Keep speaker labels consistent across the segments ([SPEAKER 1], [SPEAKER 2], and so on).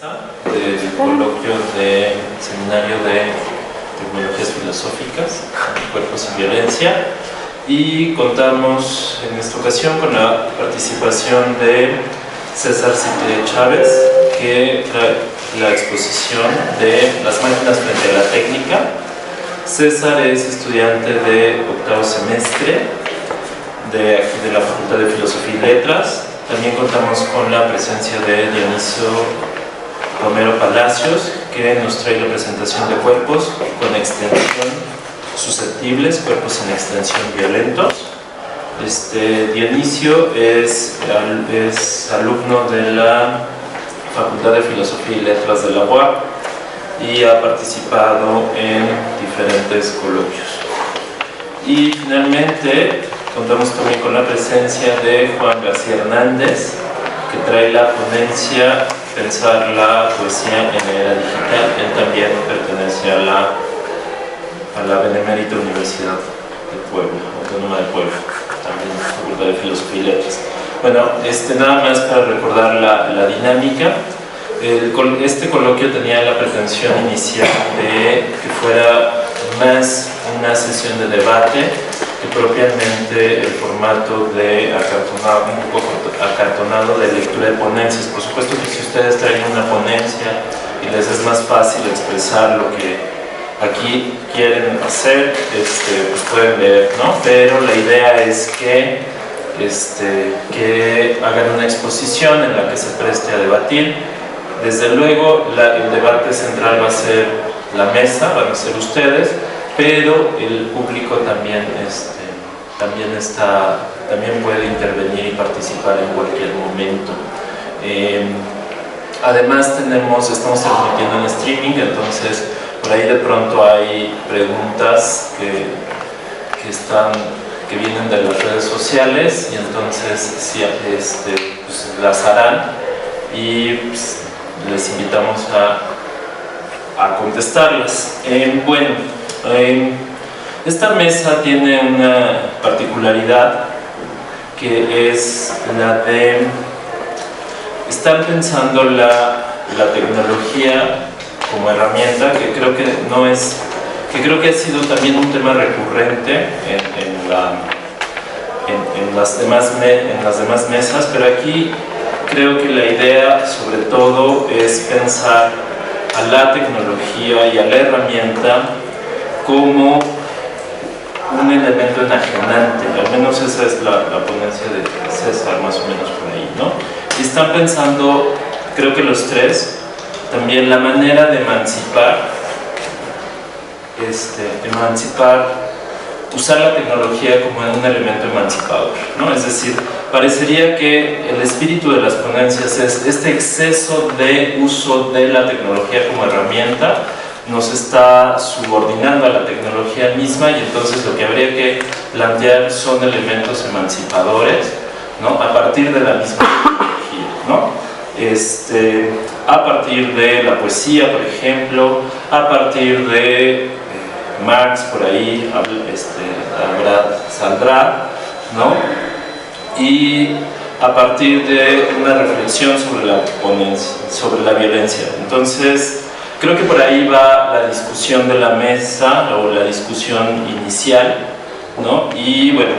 [SPEAKER 1] mesa del coloquio de seminario de tecnologías filosóficas, cuerpos y violencia, y contamos en esta ocasión con la participación de César Citlé Chávez, que trae la exposición de las máquinas frente a la técnica. César es estudiante de octavo semestre de la Facultad de Filosofía y Letras. También contamos con la presencia de Dionisio Romero Palacios, que nos trae la presentación de cuerpos con extensión susceptibles, cuerpos en extensión violentos. Dionisio es alumno de la Facultad de Filosofía y Letras de la UAP y ha participado en diferentes coloquios. Y finalmente contamos también con la presencia de Juan García Hernández, que trae la ponencia Pensar la poesía en la era digital. Él también pertenece a la Benemérita Universidad de Puebla, Autónoma de Puebla, también Facultad de Filosofía y Letras. Bueno, nada más para recordar la dinámica. Este coloquio tenía la pretensión inicial de que fuera más una sesión de debate que propiamente el formato de acartonado, un poco acartonado de lectura de ponencias. Por supuesto que si ustedes traen una ponencia y les es más fácil expresar lo que aquí quieren hacer, pues pueden leer, ¿no? Pero la idea es que hagan una exposición en la que se preste a debatir. Desde luego el debate central va a ser la mesa, van a ser ustedes, pero el público también puede intervenir y participar en cualquier momento. Además estamos transmitiendo en streaming, entonces por ahí de pronto hay preguntas que vienen de las redes sociales, y entonces pues las harán y pues, les invitamos a contestarlas. Esta mesa tiene una particularidad, que es la de estar pensando la tecnología como herramienta, que creo que ha sido también un tema recurrente en las demás mesas, pero aquí creo que la idea sobre todo es pensar a la tecnología y a la herramienta como un elemento enajenante. Al menos esa es la ponencia de César, más o menos por ahí, ¿no? Y están pensando, creo que los tres, también la manera de usar la tecnología como un elemento emancipador, ¿no? Es decir, parecería que el espíritu de las ponencias es este exceso de uso de la tecnología como herramienta nos está subordinando a la tecnología misma, y entonces lo que habría que plantear son elementos emancipadores, ¿no? A partir de la misma tecnología, ¿no? A partir de la poesía, por ejemplo, a partir de Marx, por ahí saldrá, ¿no? Y a partir de una reflexión sobre la violencia. Entonces, creo que por ahí va la discusión de la mesa, o la discusión inicial, ¿no? Y bueno,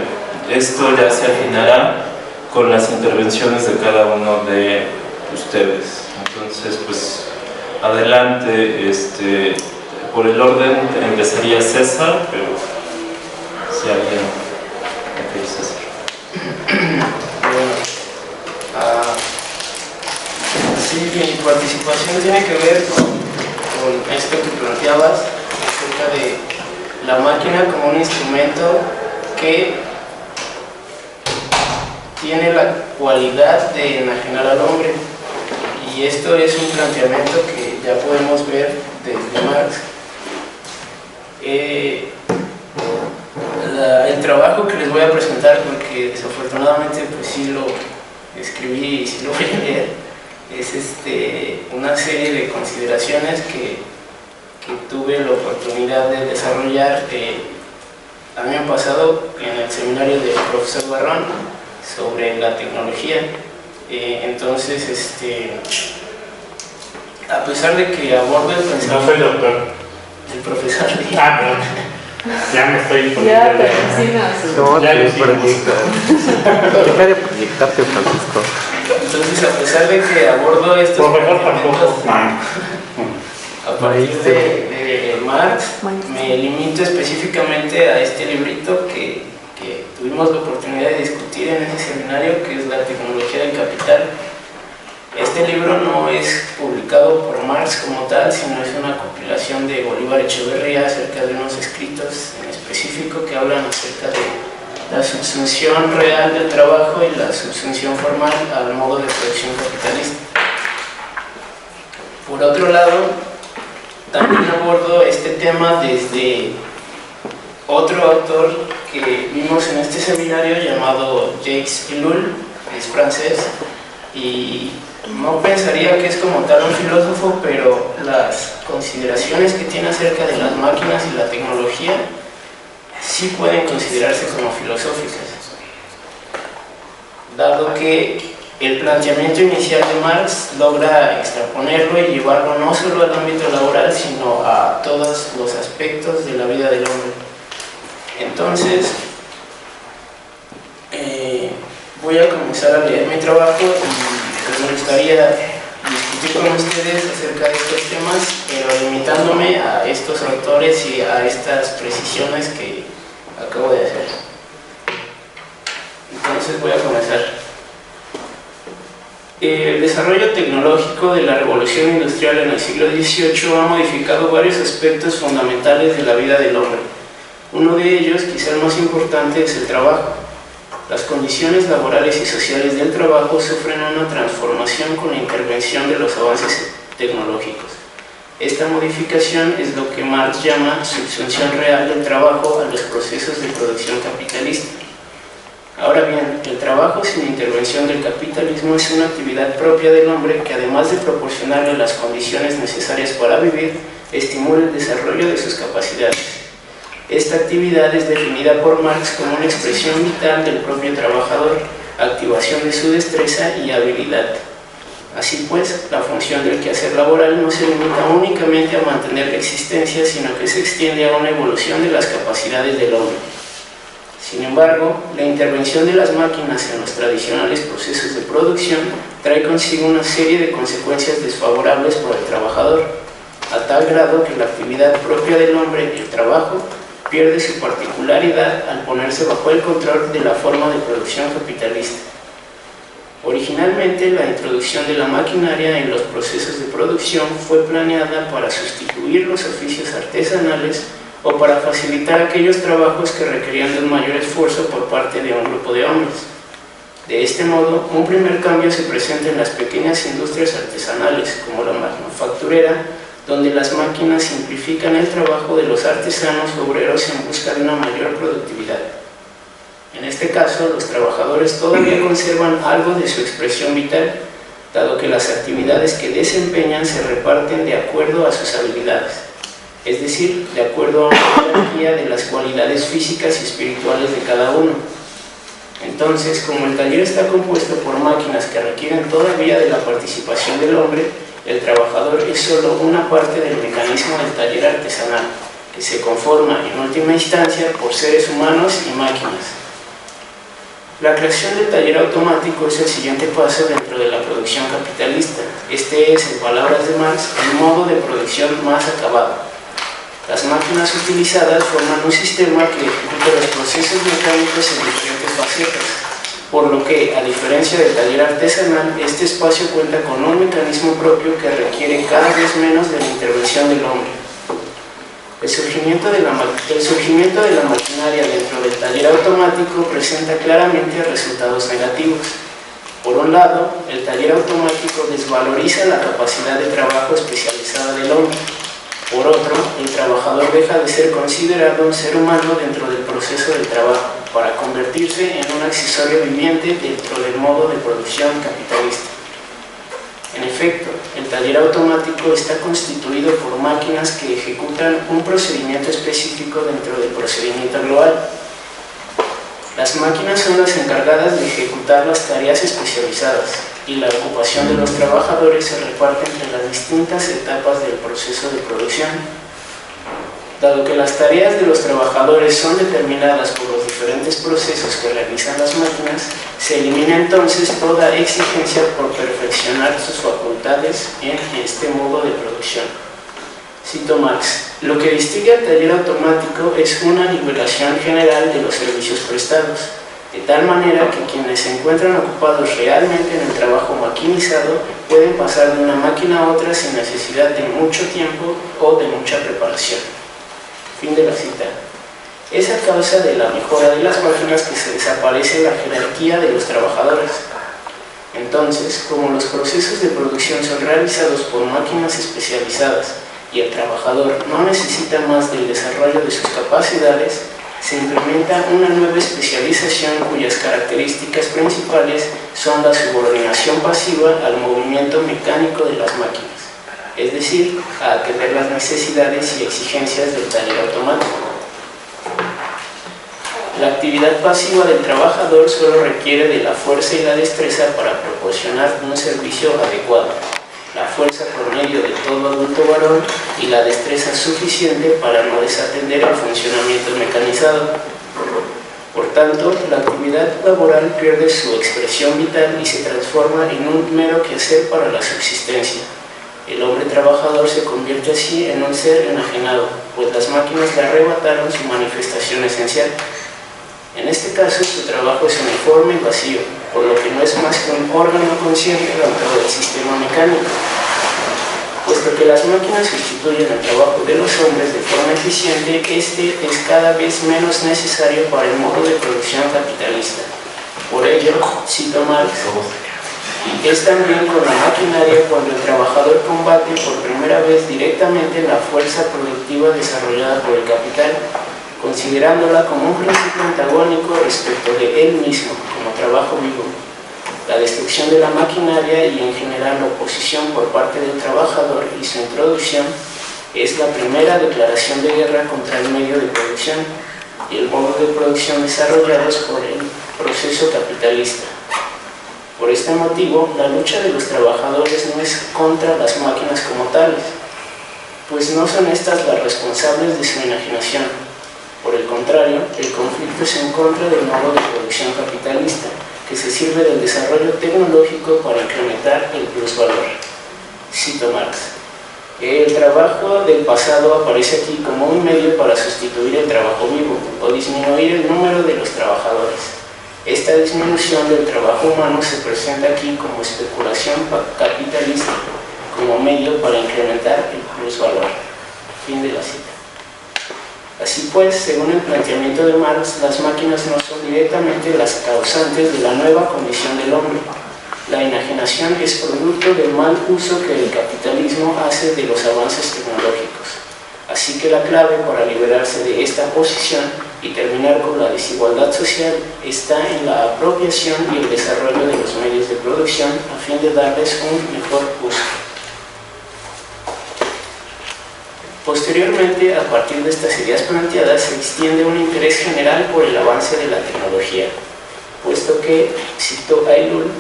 [SPEAKER 1] esto ya se afinará con las intervenciones de cada uno de ustedes. Entonces, pues, adelante. Por el orden empezaría César, pero si alguien... Ok, César.
[SPEAKER 2] Sí, mi participación tiene que ver con esto que planteabas acerca de la máquina como un instrumento que tiene la cualidad de enajenar al hombre, y esto es un planteamiento que ya podemos ver desde Marx. El trabajo que les voy a presentar, porque desafortunadamente pues sí lo escribí y sí lo voy a leer, es una serie de consideraciones que tuve la oportunidad de desarrollar el año pasado en el seminario del profesor Barrón sobre la tecnología. Entonces a pesar de que abordo el pensamiento...
[SPEAKER 3] No soy doctor.
[SPEAKER 2] El profesor Lee.
[SPEAKER 3] Ah, perdón. Ya me estoy poniendo.
[SPEAKER 4] Ya te alucinas.
[SPEAKER 5] No,
[SPEAKER 3] Ya
[SPEAKER 5] te
[SPEAKER 3] lo hicimos.
[SPEAKER 5] proyectas. Deja de proyectarte, Francisco.
[SPEAKER 2] Entonces, a pesar de que abordo estos
[SPEAKER 3] Profesor tampoco.
[SPEAKER 2] a partir de Marx, me limito específicamente a este librito que tuvimos la oportunidad de discutir en ese seminario, que es La tecnología del capital. Este libro no es publicado por Marx como tal, sino es una compilación de Bolívar Echeverría acerca de unos escritos en específico que hablan acerca de la subsunción real del trabajo y la subsunción formal al modo de producción capitalista. Por otro lado, también abordo este tema desde otro autor que vimos en este seminario llamado Jacques Ellul, que es francés, y no pensaría que es como tal un filósofo, pero las consideraciones que tiene acerca de las máquinas y la tecnología sí pueden considerarse como filosóficas, dado que el planteamiento inicial de Marx logra extraponerlo y llevarlo no solo al ámbito laboral, sino a todos los aspectos de la vida del hombre. Entonces, voy a comenzar a leer mi trabajo y me gustaría discutir con ustedes acerca de estos temas, pero limitándome a estos autores y a estas precisiones que acabo de hacer. Entonces voy a comenzar. El desarrollo tecnológico de la revolución industrial en el siglo XVIII ha modificado varios aspectos fundamentales de la vida del hombre. Uno de ellos, quizá el más importante, es el trabajo. Las condiciones laborales y sociales del trabajo sufren una transformación con la intervención de los avances tecnológicos. Esta modificación es lo que Marx llama subsunción real del trabajo a los procesos de producción capitalista. Ahora bien, el trabajo sin intervención del capitalismo es una actividad propia del hombre que, además de proporcionarle las condiciones necesarias para vivir, estimula el desarrollo de sus capacidades. Esta actividad es definida por Marx como una expresión vital del propio trabajador, activación de su destreza y habilidad. Así pues, la función del quehacer laboral no se limita únicamente a mantener la existencia, sino que se extiende a una evolución de las capacidades del hombre. Sin embargo, la intervención de las máquinas en los tradicionales procesos de producción trae consigo una serie de consecuencias desfavorables para el trabajador, a tal grado que la actividad propia del hombre, el trabajo, pierde su particularidad al ponerse bajo el control de la forma de producción capitalista. Originalmente, la introducción de la maquinaria en los procesos de producción fue planeada para sustituir los oficios artesanales o para facilitar aquellos trabajos que requerían de un mayor esfuerzo por parte de un grupo de hombres. De este modo, un primer cambio se presenta en las pequeñas industrias artesanales, como la manufacturera, donde las máquinas simplifican el trabajo de los artesanos obreros en busca de una mayor productividad. En este caso, los trabajadores todavía conservan algo de su expresión vital, dado que las actividades que desempeñan se reparten de acuerdo a sus habilidades, es decir, de acuerdo a una jerarquía de las cualidades físicas y espirituales de cada uno. Entonces, como el taller está compuesto por máquinas que requieren todavía de la participación del hombre, el trabajador es solo una parte del mecanismo del taller artesanal, que se conforma en última instancia por seres humanos y máquinas. La creación del taller automático es el siguiente paso dentro de la producción capitalista. Este es, en palabras de Marx, el modo de producción más acabado. Las máquinas utilizadas forman un sistema que ejecuta los procesos mecánicos en diferentes facetas, por lo que, a diferencia del taller artesanal, este espacio cuenta con un mecanismo propio que requiere cada vez menos de la intervención del hombre. El surgimiento de la maquinaria dentro del taller automático presenta claramente resultados negativos. Por un lado, el taller automático desvaloriza la capacidad de trabajo especializada del hombre. Por otro, el trabajador deja de ser considerado un ser humano dentro del proceso del trabajo, para convertirse en un accesorio viviente dentro del modo de producción capitalista. En efecto, el taller automático está constituido por máquinas que ejecutan un procedimiento específico dentro del procedimiento global. Las máquinas son las encargadas de ejecutar las tareas especializadas. y la ocupación de los trabajadores se reparte entre las distintas etapas del proceso de producción. Dado que las tareas de los trabajadores son determinadas por los diferentes procesos que realizan las máquinas, se elimina entonces toda exigencia por perfeccionar sus facultades en este modo de producción. Cito Marx: lo que distingue al taller automático es una nivelación general de los servicios prestados, de tal manera que quienes se encuentran ocupados realmente en el trabajo maquinizado pueden pasar de una máquina a otra sin necesidad de mucho tiempo o de mucha preparación. Fin de la cita. Es a causa de la mejora de las máquinas que se desaparece la jerarquía de los trabajadores. Entonces, como los procesos de producción son realizados por máquinas especializadas y el trabajador no necesita más del desarrollo de sus capacidades, se implementa una nueva especialización cuyas características principales son la subordinación pasiva al movimiento mecánico de las máquinas, es decir, a atender las necesidades y exigencias del taller automático. La actividad pasiva del trabajador solo requiere de la fuerza y la destreza para proporcionar un servicio adecuado, la fuerza por medio de todo adulto varón y la destreza suficiente para no desatender el funcionamiento mecanizado. Por tanto, la actividad laboral pierde su expresión vital y se transforma en un mero quehacer para la subsistencia. El hombre trabajador se convierte así en un ser enajenado, pues las máquinas le arrebataron su manifestación esencial. En este caso, su trabajo es uniforme y vacío, por lo que no es más que un órgano consciente dentro del sistema mecánico. Puesto que las máquinas sustituyen el trabajo de los hombres de forma eficiente, este es cada vez menos necesario para el modo de producción capitalista. Por ello, cito Marx, es también con la maquinaria cuando el trabajador combate por primera vez directamente la fuerza productiva desarrollada por el capital, considerándola como un principio antagónico respecto de él mismo, como trabajo vivo. La destrucción de la maquinaria y en general la oposición por parte del trabajador y su introducción es la primera declaración de guerra contra el medio de producción y el modo de producción desarrollados por el proceso capitalista. Por este motivo, la lucha de los trabajadores no es contra las máquinas como tales, pues no son estas las responsables de su enajenación. Por el contrario, el conflicto es en contra del modo de producción capitalista, que se sirve del desarrollo tecnológico para incrementar el plusvalor. Cito Marx: el trabajo del pasado aparece aquí como un medio para sustituir el trabajo vivo o disminuir el número de los trabajadores. Esta disminución del trabajo humano se presenta aquí como especulación capitalista, como medio para incrementar el plusvalor. Fin de la cita. Así pues, según el planteamiento de Marx, las máquinas no son directamente las causantes de la nueva condición del hombre. La enajenación es producto del mal uso que el capitalismo hace de los avances tecnológicos. Así que la clave para liberarse de esta posición y terminar con la desigualdad social está en la apropiación y el desarrollo de los medios de producción a fin de darles un mejor uso. Posteriormente, a partir de estas ideas planteadas, se extiende un interés general por el avance de la tecnología, puesto que, cito a Ellul,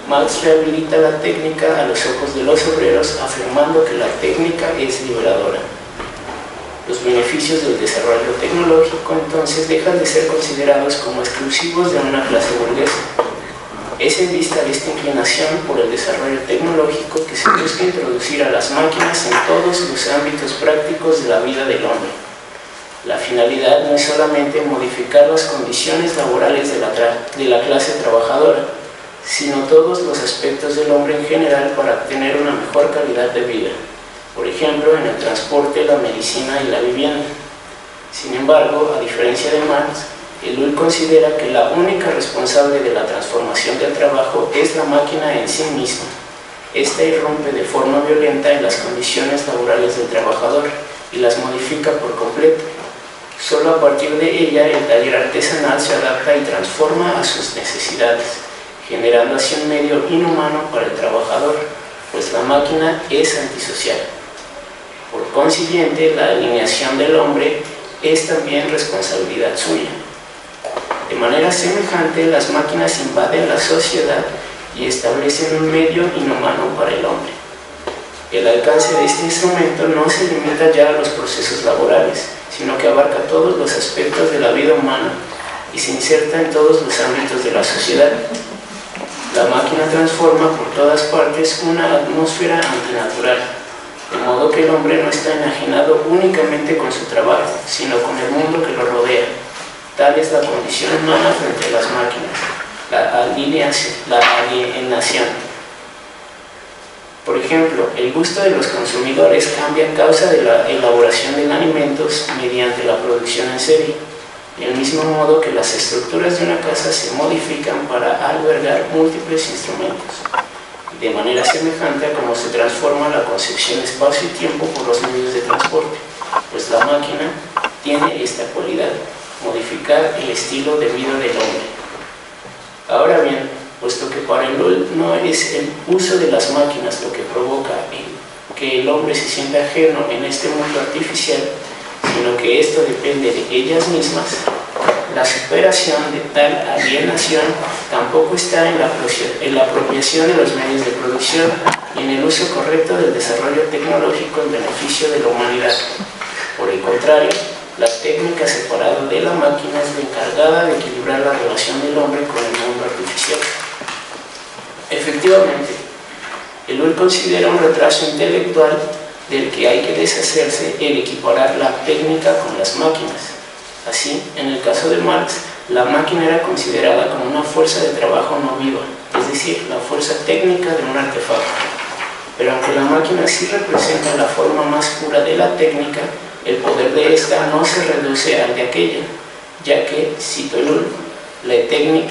[SPEAKER 2] Marx rehabilita la técnica a los ojos de los obreros, afirmando que la técnica es liberadora. Los beneficios del desarrollo tecnológico entonces dejan de ser considerados como exclusivos de una clase burguesa. Es en vista de esta inclinación por el desarrollo tecnológico que se busca introducir a las máquinas en todos los ámbitos prácticos de la vida del hombre. La finalidad no es solamente modificar las condiciones laborales de la clase trabajadora, sino todos los aspectos del hombre en general para obtener una mejor calidad de vida. Por ejemplo, en el transporte, la medicina y la vivienda. Sin embargo, a diferencia de Marx, Ellul considera que la única responsable de la transformación del trabajo es la máquina en sí misma. Esta irrumpe de forma violenta en las condiciones laborales del trabajador y las modifica por completo. Solo a partir de ella el taller artesanal se adapta y transforma a sus necesidades, generando así un medio inhumano para el trabajador, pues la máquina es antisocial. Por consiguiente, la alineación del hombre es también responsabilidad suya. De manera semejante, las máquinas invaden la sociedad y establecen un medio inhumano para el hombre. El alcance de este instrumento no se limita ya a los procesos laborales, sino que abarca todos los aspectos de la vida humana y se inserta en todos los ámbitos de la sociedad. La máquina transforma por todas partes una atmósfera antinatural, de modo que el hombre no está enajenado únicamente con su trabajo, sino con el mundo que lo rodea. Tal es la condición humana frente a las máquinas, la alienación. Por ejemplo, el gusto de los consumidores cambia a causa de la elaboración de alimentos mediante la producción en serie, del mismo modo que las estructuras de una casa se modifican para albergar múltiples instrumentos, de manera semejante a cómo se transforma la concepción espacio y tiempo por los medios de transporte, pues la máquina tiene esta cualidad, modificar el estilo de vida del hombre. Ahora bien, puesto que para el Lull no es el uso de las máquinas lo que provoca que el hombre se sienta ajeno en este mundo artificial, sino que esto depende de ellas mismas, la superación de tal alienación tampoco está en la apropiación de los medios de producción y en el uso correcto del desarrollo tecnológico en beneficio de la humanidad. Por el contrario, la técnica separada de la máquina es la encargada de equilibrar la relación del hombre con el mundo artificial. Efectivamente, el Lull considera un retraso intelectual del que hay que deshacerse el equiparar la técnica con las máquinas. Así, en el caso de Marx, la máquina era considerada como una fuerza de trabajo no viva, es decir, la fuerza técnica de un artefacto. Pero aunque la máquina sí representa la forma más pura de la técnica, el poder de esta no se reduce al de aquella, ya que, cito el Lull,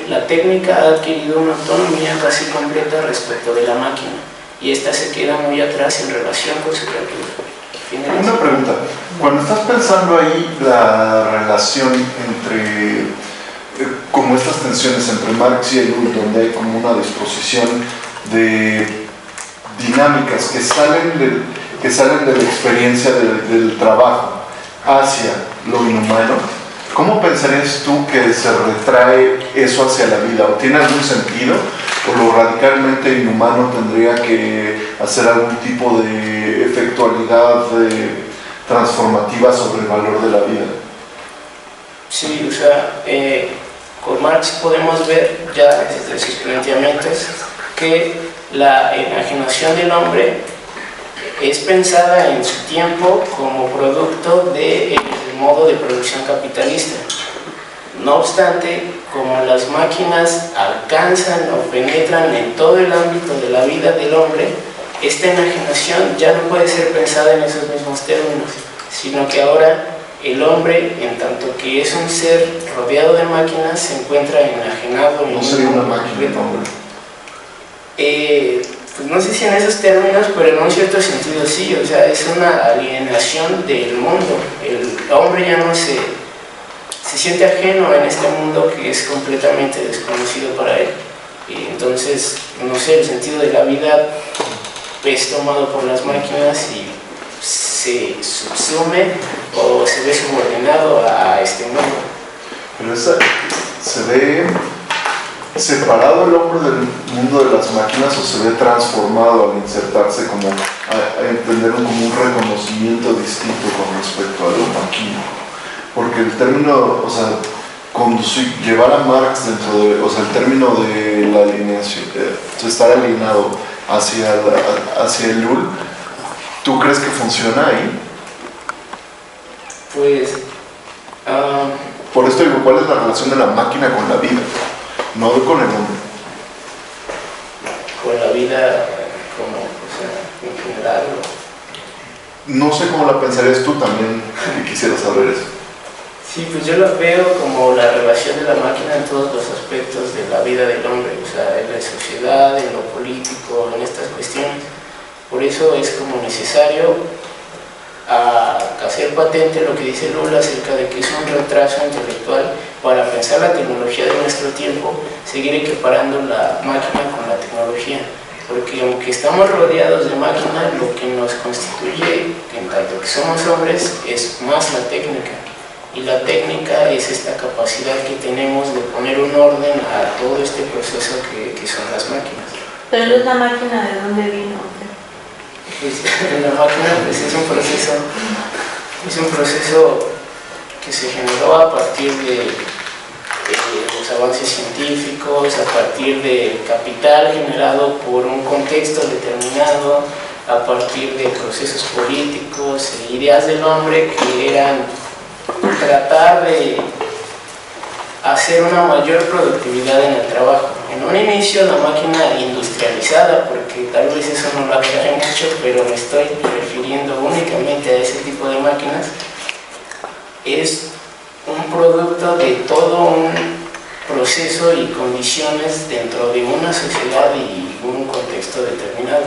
[SPEAKER 2] la técnica ha adquirido una autonomía casi completa respecto de la máquina, y esta se queda muy atrás en relación con su criatura.
[SPEAKER 4] Una pregunta, cuando estás pensando ahí la relación entre, como estas tensiones entre Marx y el Lull, donde hay como una disposición de dinámicas que salen de la experiencia del trabajo hacia lo inhumano, ¿cómo pensarías tú que se retrae eso hacia la vida? ¿O tiene algún sentido? ¿O lo radicalmente inhumano tendría que hacer algún tipo de efectualidad transformativa sobre el valor de la vida?
[SPEAKER 2] Sí, o sea, con Marx podemos ver ya desde sus planteamientos que la enajenación del hombre es pensada en su tiempo como producto del modo de producción capitalista. No obstante, como las máquinas alcanzan o penetran en todo el ámbito de la vida del hombre, esta enajenación ya no puede ser pensada en esos mismos términos, sino que ahora el hombre, en tanto que es un ser rodeado de máquinas, se encuentra enajenado en
[SPEAKER 4] ¿No sería una máquina, hombre?
[SPEAKER 2] Pues no sé si en esos términos, pero en un cierto sentido sí, o sea, es una alienación del mundo. El hombre ya no se siente ajeno en este mundo que es completamente desconocido para él. Y entonces, no sé, el sentido de la vida es tomado por las máquinas y se subsume o se ve subordinado a este mundo.
[SPEAKER 4] Pero se ve separado el hombre del mundo de las máquinas, o se ve transformado al insertarse como a entender como un reconocimiento distinto con respecto a lo maquínico. Porque el término, o sea, llevar a Marx dentro de, o sea, el término de la alineación, estar alienado hacia el Lull, ¿tú crees que funciona ahí?
[SPEAKER 2] Pues
[SPEAKER 4] por esto digo, ¿cuál es la relación de la máquina con la vida? No con el hombre.
[SPEAKER 2] Con la vida como, o sea, en general.
[SPEAKER 4] No sé cómo la pensarías tú también, que quisiera saber eso.
[SPEAKER 2] Sí, pues yo lo veo como la relación de la máquina en todos los aspectos de la vida del hombre, o sea, en la sociedad, en lo político, en estas cuestiones. Por eso es como necesario hacer patente lo que dice Lull acerca de que es un retraso intelectual para pensar la tecnología de nuestro tiempo, seguir equiparando la máquina con la tecnología. Porque aunque estamos rodeados de máquinas, lo que nos constituye, en tanto que somos hombres, es más la técnica. y la técnica es esta capacidad que tenemos de poner un orden a todo este proceso que son las máquinas.
[SPEAKER 6] Pero no es la máquina, ¿de dónde vino?
[SPEAKER 2] Pues, la máquina pues, es un proceso que se generó a partir de los avances científicos, a partir del capital generado por un contexto determinado, a partir de procesos políticos e ideas del hombre que eran tratar de hacer una mayor productividad en el trabajo. En un inicio la máquina industrializada, porque tal vez eso no lo aclaré mucho, pero me estoy refiriendo únicamente a ese tipo de máquinas, es un producto de todo un proceso y condiciones dentro de una sociedad y un contexto determinado.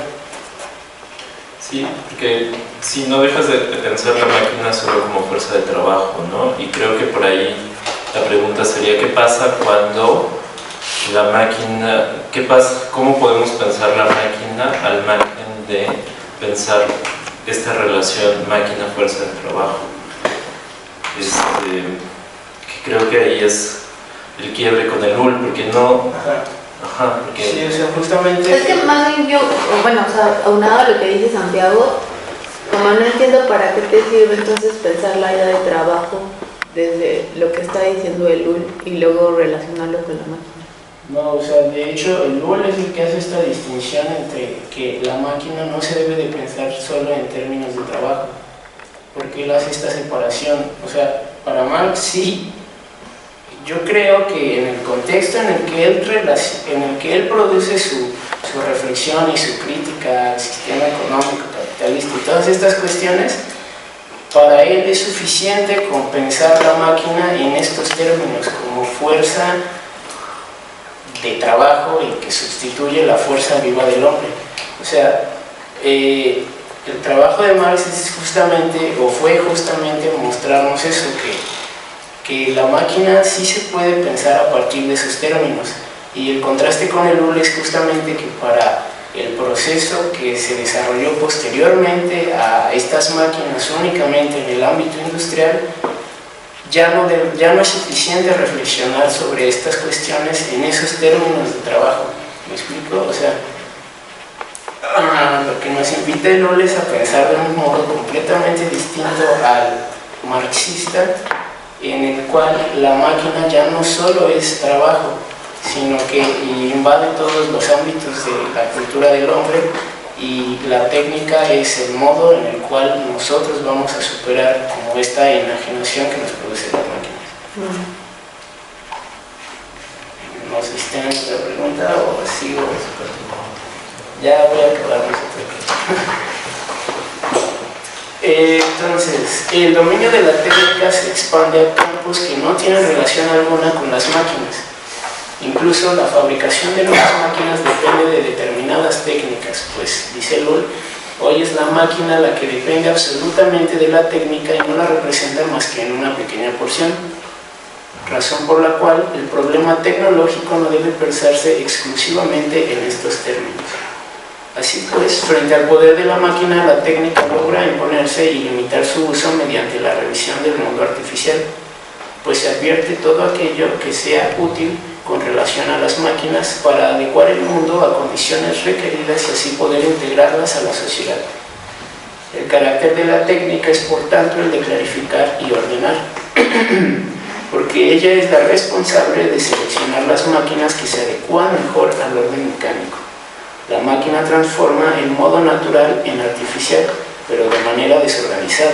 [SPEAKER 1] Sí, porque si no dejas de pensar la máquina solo como fuerza de trabajo, ¿no? Y creo que por ahí la pregunta sería, ¿qué pasa cuando la máquina, qué pasa, cómo podemos pensar la máquina al margen de pensar esta relación máquina-fuerza de trabajo? Que creo que ahí es el quiebre con el UL, porque no... Ajá, porque...
[SPEAKER 2] Sí, o sea, justamente...
[SPEAKER 6] Es que más bien yo, bueno, o sea, aunado a lo que dice Santiago, como no entiendo para qué te sirve entonces pensar la idea de trabajo desde lo que está diciendo el UL y luego relacionarlo con la máquina.
[SPEAKER 2] No, o sea, de hecho el UL es el que hace esta distinción entre que la máquina no se debe de pensar solo en términos de trabajo, porque él hace esta separación. O sea, para Marx sí, yo creo que en el contexto en el que él produce su reflexión y su crítica al sistema económico capitalista y todas estas cuestiones, para él es suficiente con pensar la máquina en estos términos como fuerza de trabajo y que sustituye la fuerza viva del hombre. O sea, el trabajo de Marx es justamente, o fue justamente, mostrarnos eso, que la máquina sí se puede pensar a partir de esos términos. Y el contraste con el UL es justamente que para el proceso que se desarrolló posteriormente a estas máquinas únicamente en el ámbito industrial, ya no es suficiente reflexionar sobre estas cuestiones en esos términos de trabajo. ¿Me explico? O sea, lo que nos invita el UL es a pensar de un modo completamente distinto al marxista, en el cual la máquina ya no solo es trabajo, sino que invade todos los ámbitos de la cultura del hombre, y la técnica es el modo en el cual nosotros vamos a superar como esta enajenación que nos produce las máquinas. No sé si tienen otra pregunta o sigo. Ya voy a acabar entonces, el dominio de la técnica se expande a campos que no tienen relación alguna con las máquinas. Incluso la fabricación de nuevas máquinas depende de determinadas técnicas, pues, dice Lull, hoy es la máquina la que depende absolutamente de la técnica y no la representa más que en una pequeña porción, razón por la cual el problema tecnológico no debe pensarse exclusivamente en estos términos. Así pues, frente al poder de la máquina, la técnica logra imponerse y limitar su uso mediante la revisión del mundo artificial, pues se advierte todo aquello que sea útil con relación a las máquinas para adecuar el mundo a condiciones requeridas y así poder integrarlas a la sociedad. El carácter de la técnica es por tanto el de clarificar y ordenar, porque ella es la responsable de seleccionar las máquinas que se adecúan mejor al orden mecánico. La máquina transforma el modo natural en artificial, pero de manera desorganizada.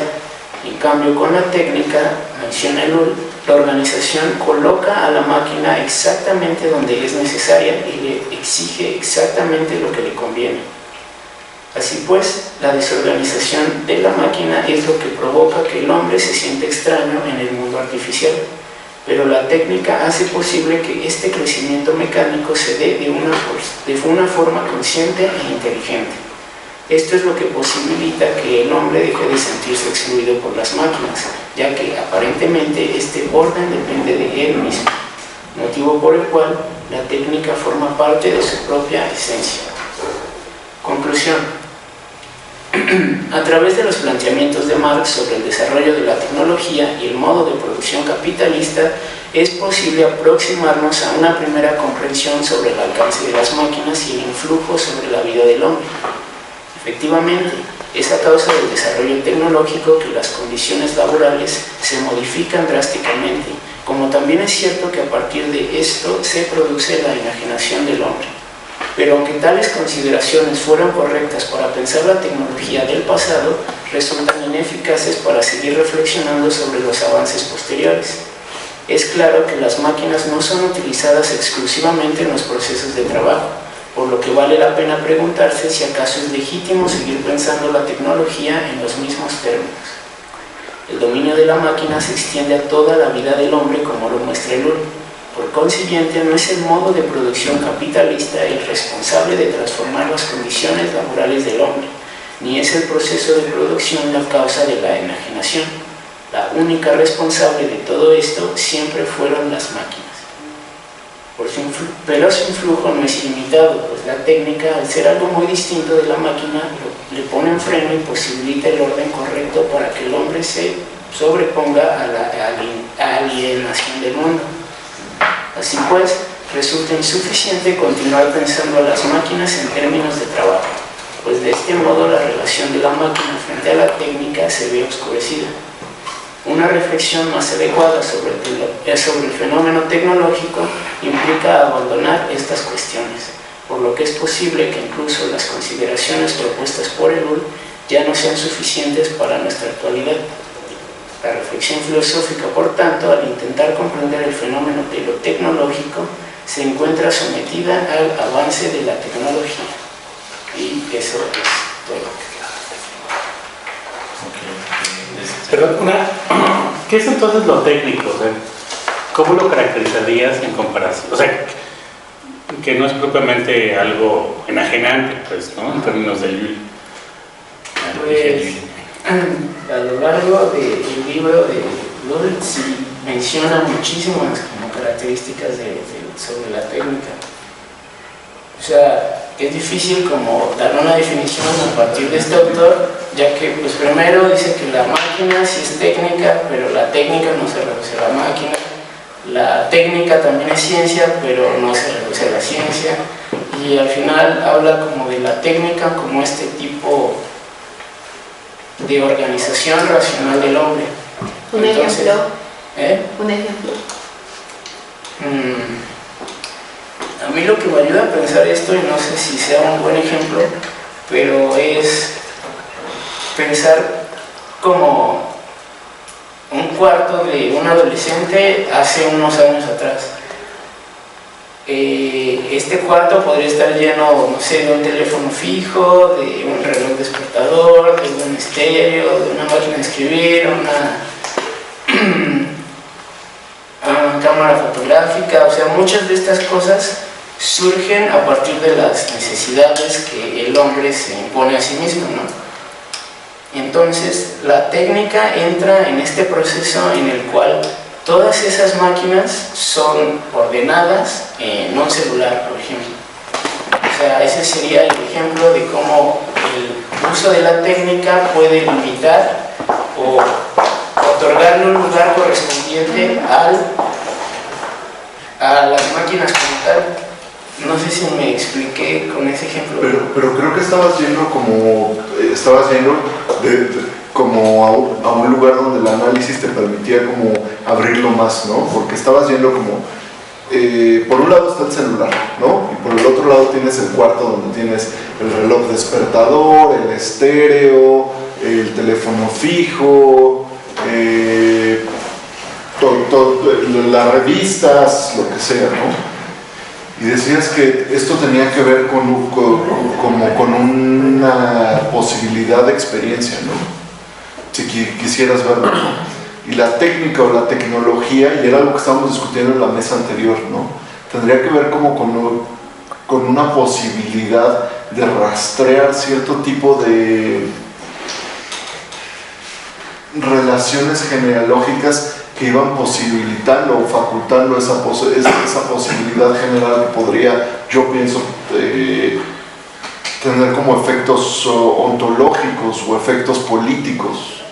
[SPEAKER 2] En cambio, con la técnica, menciona Lull, la organización coloca a la máquina exactamente donde es necesaria y le exige exactamente lo que le conviene. Así pues, la desorganización de la máquina es lo que provoca que el hombre se sienta extraño en el mundo artificial, pero la técnica hace posible que este crecimiento mecánico se dé de una forma consciente e inteligente. Esto es lo que posibilita que el hombre deje de sentirse excluido por las máquinas, ya que aparentemente este orden depende de él mismo, motivo por el cual la técnica forma parte de su propia esencia. Conclusión. A través de los planteamientos de Marx sobre el desarrollo de la tecnología y el modo de producción capitalista, es posible aproximarnos a una primera comprensión sobre el alcance de las máquinas y el influjo sobre la vida del hombre. Efectivamente, es a causa del desarrollo tecnológico que las condiciones laborales se modifican drásticamente, como también es cierto que a partir de esto se produce la enajenación del hombre. Pero aunque tales consideraciones fueran correctas para pensar la tecnología del pasado, resultan ineficaces para seguir reflexionando sobre los avances posteriores. Es claro que las máquinas no son utilizadas exclusivamente en los procesos de trabajo, por lo que vale la pena preguntarse si acaso es legítimo seguir pensando la tecnología en los mismos términos. El dominio de la máquina se extiende a toda la vida del hombre, como lo muestra el Ulm. Por consiguiente, no es el modo de producción capitalista el responsable de transformar las condiciones laborales del hombre, ni es el proceso de producción la causa de la enajenación. La única responsable de todo esto siempre fueron las máquinas. Pero su influjo no es ilimitado, pues la técnica, al ser algo muy distinto de la máquina, le pone un freno y posibilita el orden correcto para que el hombre se sobreponga a la alienación del mundo. Así pues, resulta insuficiente continuar pensando a las máquinas en términos de trabajo, pues de este modo la relación de la máquina frente a la técnica se ve oscurecida. Una reflexión más adecuada sobre el fenómeno tecnológico implica abandonar estas cuestiones, por lo que es posible que incluso las consideraciones propuestas por el Ulm ya no sean suficientes para nuestra actualidad. La reflexión filosófica, por tanto, al intentar comprender el fenómeno de lo tecnológico, se encuentra sometida al avance de la tecnología. Y eso es todo.
[SPEAKER 3] Perdón, ¿qué es entonces lo técnico? O sea, ¿cómo lo caracterizarías en comparación? O sea, que no es propiamente algo enajenante, pues, ¿no? En términos del Ulm.
[SPEAKER 2] Pues, a lo largo del libro de Ulm sí menciona muchísimas como características sobre la técnica. O sea, es difícil como dar una definición a partir de este autor, ya que pues primero dice que la máquina sí es técnica, pero la técnica no se reduce a la máquina. La técnica también es ciencia, pero no se reduce a la ciencia. Y al final habla como de la técnica como este tipo de organización racional del hombre.
[SPEAKER 6] ¿Un ejemplo?
[SPEAKER 2] Un ejemplo. A mí lo que me ayuda a pensar esto, y no sé si sea un buen ejemplo, pero es pensar como un cuarto de un adolescente hace unos años atrás. Este cuarto podría estar lleno, no sé, de un teléfono fijo, de un reloj despertador, de un estéreo, de una máquina de escribir, una cámara fotográfica. O sea, muchas de estas cosas surgen a partir de las necesidades que el hombre se impone a sí mismo, ¿no? Entonces, la técnica entra en este proceso en el cual todas esas máquinas son ordenadas en un celular, por ejemplo. O sea, ese sería el ejemplo de cómo el uso de la técnica puede limitar o otorgarle un lugar correspondiente a las máquinas como tal. No sé si me expliqué con ese ejemplo.
[SPEAKER 4] Pero creo que estabas yendo como a un lugar donde el análisis te permitía como abrirlo más, ¿no? Porque estabas yendo como, por un lado está el celular, ¿no? Y por el otro lado tienes el cuarto donde tienes el reloj despertador, el estéreo, el teléfono fijo, las revistas, lo que sea, ¿no? Y decías que esto tenía que ver con una posibilidad de experiencia, ¿no? Si quisieras verlo, ¿no? Y la técnica o la tecnología, y era algo que estábamos discutiendo en la mesa anterior, ¿no? Tendría que ver como con una posibilidad de rastrear cierto tipo de relaciones genealógicas que iban posibilitando o facultando esa posibilidad general que podría, yo pienso, tener como efectos ontológicos o efectos políticos,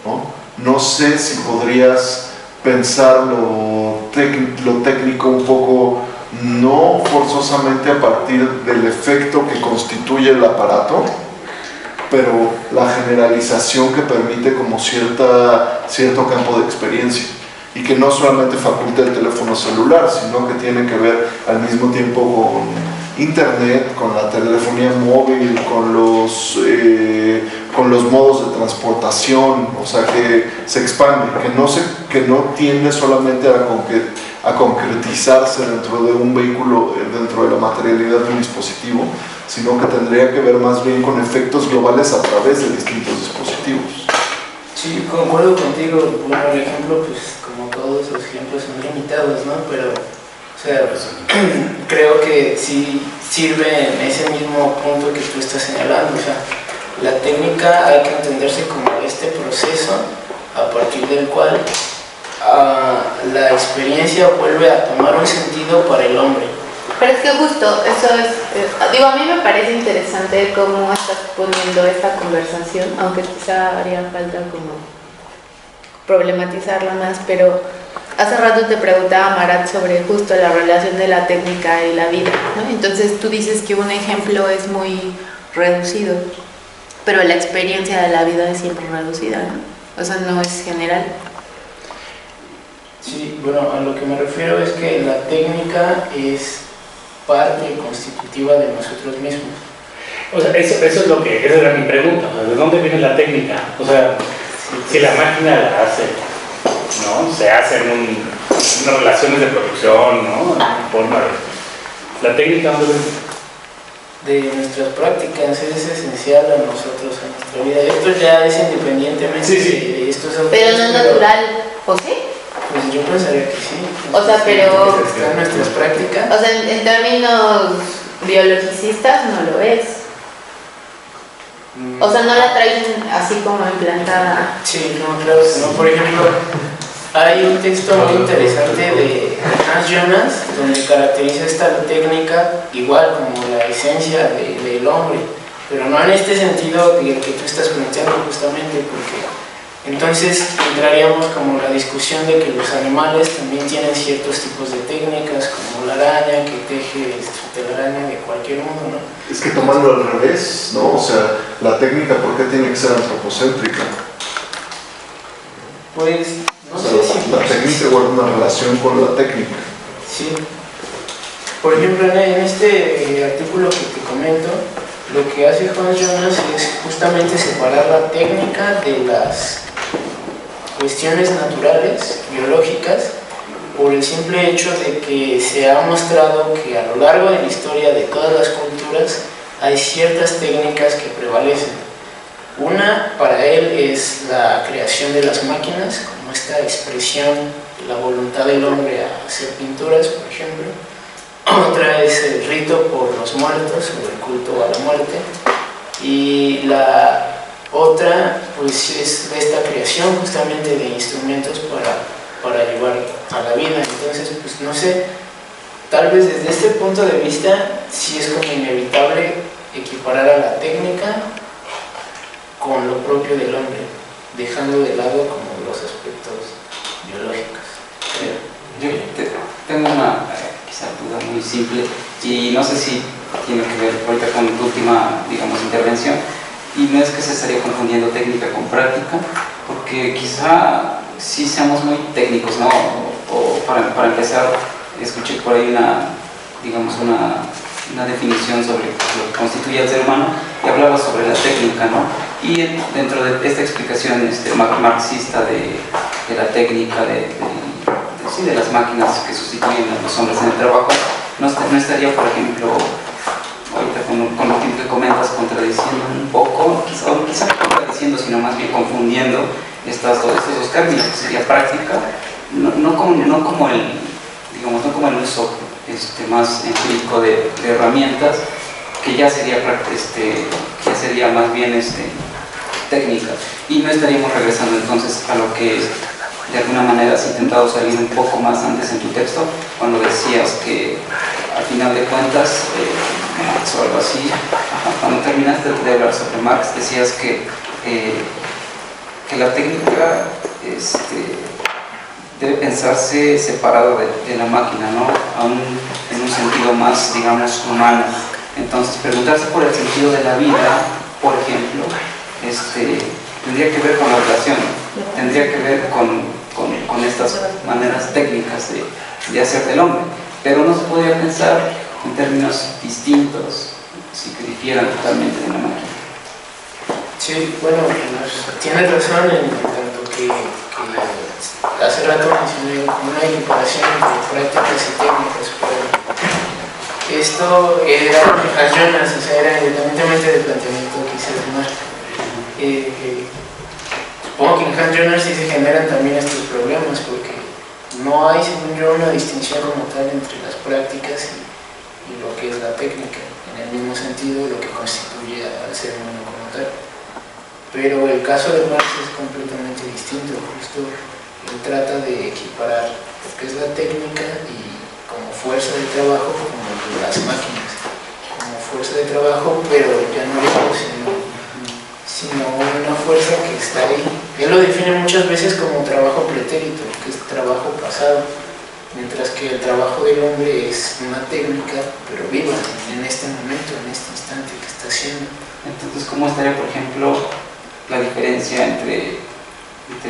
[SPEAKER 4] ¿no? No sé si podrías pensar lo técnico un poco, no forzosamente a partir del efecto que constituye el aparato, pero la generalización que permite como cierto campo de experiencia, y que no solamente faculta el teléfono celular, sino que tiene que ver al mismo tiempo con internet, con la telefonía móvil, con los modos de transportación, o sea, que se expande, que no tiende solamente a concretizarse dentro de un vehículo, dentro de la materialidad de un dispositivo, sino que tendría que ver más bien con efectos globales a través de distintos dispositivos.
[SPEAKER 2] Sí, concuerdo contigo. Bueno, por ejemplo, pues como todos los ejemplos son limitados, ¿no? Pero, o sea, creo que sí sirve en ese mismo punto que tú estás señalando. O sea, la técnica hay que entenderse como este proceso a partir del cual la experiencia vuelve a tomar un sentido para el hombre.
[SPEAKER 6] Pero es que justo, eso es, digo, a mí me parece interesante cómo estás poniendo esta conversación, aunque quizá haría falta como problematizarla más, pero hace rato te preguntaba Marat sobre justo la relación de la técnica y la vida, ¿no? Entonces tú dices que un ejemplo es muy reducido, pero la experiencia de la vida es siempre reducida, ¿no? O sea, no es general.
[SPEAKER 2] Sí, bueno, a lo que me refiero es que la técnica es parte constitutiva de nosotros mismos.
[SPEAKER 3] O sea, esa era mi pregunta, o sea, ¿de dónde viene la técnica? O sea, si la máquina la hace, ¿no? Se hacen unas relaciones de producción, ¿no? En forma de... ¿La técnica dónde viene?
[SPEAKER 2] De nuestras prácticas, es esencial a nosotros, a nuestra vida. Esto ya es independientemente de estos autores.
[SPEAKER 6] Pero no es natural, ¿o sí?
[SPEAKER 2] Pues yo pensaría que sí.
[SPEAKER 6] O sea, pero...
[SPEAKER 2] Están nuestras prácticas.
[SPEAKER 6] O sea, en términos biologicistas no lo es. O sea, no la traen así como implantada.
[SPEAKER 2] Sí, no, claro que no. Por ejemplo, hay un texto muy interesante de Hans Jonas donde caracteriza esta técnica igual como la esencia del hombre, pero no en este sentido de que tú estás planteando justamente, porque entonces entraríamos como la discusión de que los animales también tienen ciertos tipos de técnicas, como la araña que teje su telaraña de cualquier modo, ¿no?
[SPEAKER 4] Es que tomarlo al revés, ¿no? O sea, la técnica, ¿por qué tiene que ser antropocéntrica?
[SPEAKER 2] Pues, no
[SPEAKER 4] o sea,
[SPEAKER 2] sé si...
[SPEAKER 4] la técnica guarda una relación con la técnica.
[SPEAKER 2] Sí. Por ejemplo, en este artículo que te comento, lo que hace Hans Jonas es justamente separar la técnica de las cuestiones naturales, biológicas, por el simple hecho de que se ha mostrado que a lo largo de la historia de todas las culturas hay ciertas técnicas que prevalecen. Una, para él, es la creación de las máquinas, como esta expresión de la voluntad del hombre a hacer pinturas, por ejemplo. Otra es el rito por los muertos, o el culto a la muerte. Y la otra, pues, es esta creación justamente de instrumentos para llevar a la vida. Entonces, pues, no sé, tal vez desde este punto de vista sí es como inevitable equiparar a la técnica con lo propio del hombre, dejando de lado como los aspectos biológicos.
[SPEAKER 7] Yo tengo una quizá duda muy simple y no sé si tiene que ver ahorita con tu última, digamos, intervención, y no es que se estaría confundiendo técnica con práctica, porque quizá sí seamos muy técnicos, ¿no? O para empezar, escuché por ahí una definición sobre lo que constituye al ser humano y hablaba sobre la técnica, ¿no? Y dentro de esta explicación marxista de la técnica, de las máquinas que sustituyen a los hombres en el trabajo, no estaría, por ejemplo, ahorita con lo que comentas, contradiciendo un poco, quizá no contradiciendo, sino más bien confundiendo estos dos términos, que sería práctica, no como el uso más empírico de herramientas, que ya sería más bien técnica, y no estaríamos regresando entonces a lo que de alguna manera has intentado salir un poco más antes en tu texto, cuando decías que al final de cuentas, o algo así, cuando terminaste de hablar sobre Marx, decías que la técnica debe pensarse separado de la máquina, ¿no? En un sentido más, digamos, humano. Entonces, preguntarse por el sentido de la vida, por ejemplo, tendría que ver con la relación, tendría que ver con estas maneras técnicas de hacer del hombre, pero no se podría pensar en términos distintos, si que difieran totalmente de la máquina.
[SPEAKER 2] Sí, bueno, tienes razón en tanto que hace rato mencioné una equiparación entre prácticas y técnicas, pero esto era Hans Jonas, o sea, era independientemente del planteamiento que hice de Marx. Supongo que en Hans Jonas sí se generan también estos problemas, porque no hay, según yo, una distinción como tal entre las prácticas y lo que es la técnica, en el mismo sentido lo que constituye al ser humano como tal. Pero el caso de Marx es completamente distinto, justo él trata de equiparar lo que es la técnica y como fuerza de trabajo como las máquinas, como fuerza de trabajo, pero ya no sino una fuerza que está ahí. Él lo define muchas veces como trabajo pretérito, que es trabajo pasado, mientras que el trabajo del hombre es una técnica, pero viva, en este momento, en este instante que está haciendo.
[SPEAKER 7] Entonces, ¿cómo estaría, por ejemplo, la diferencia entre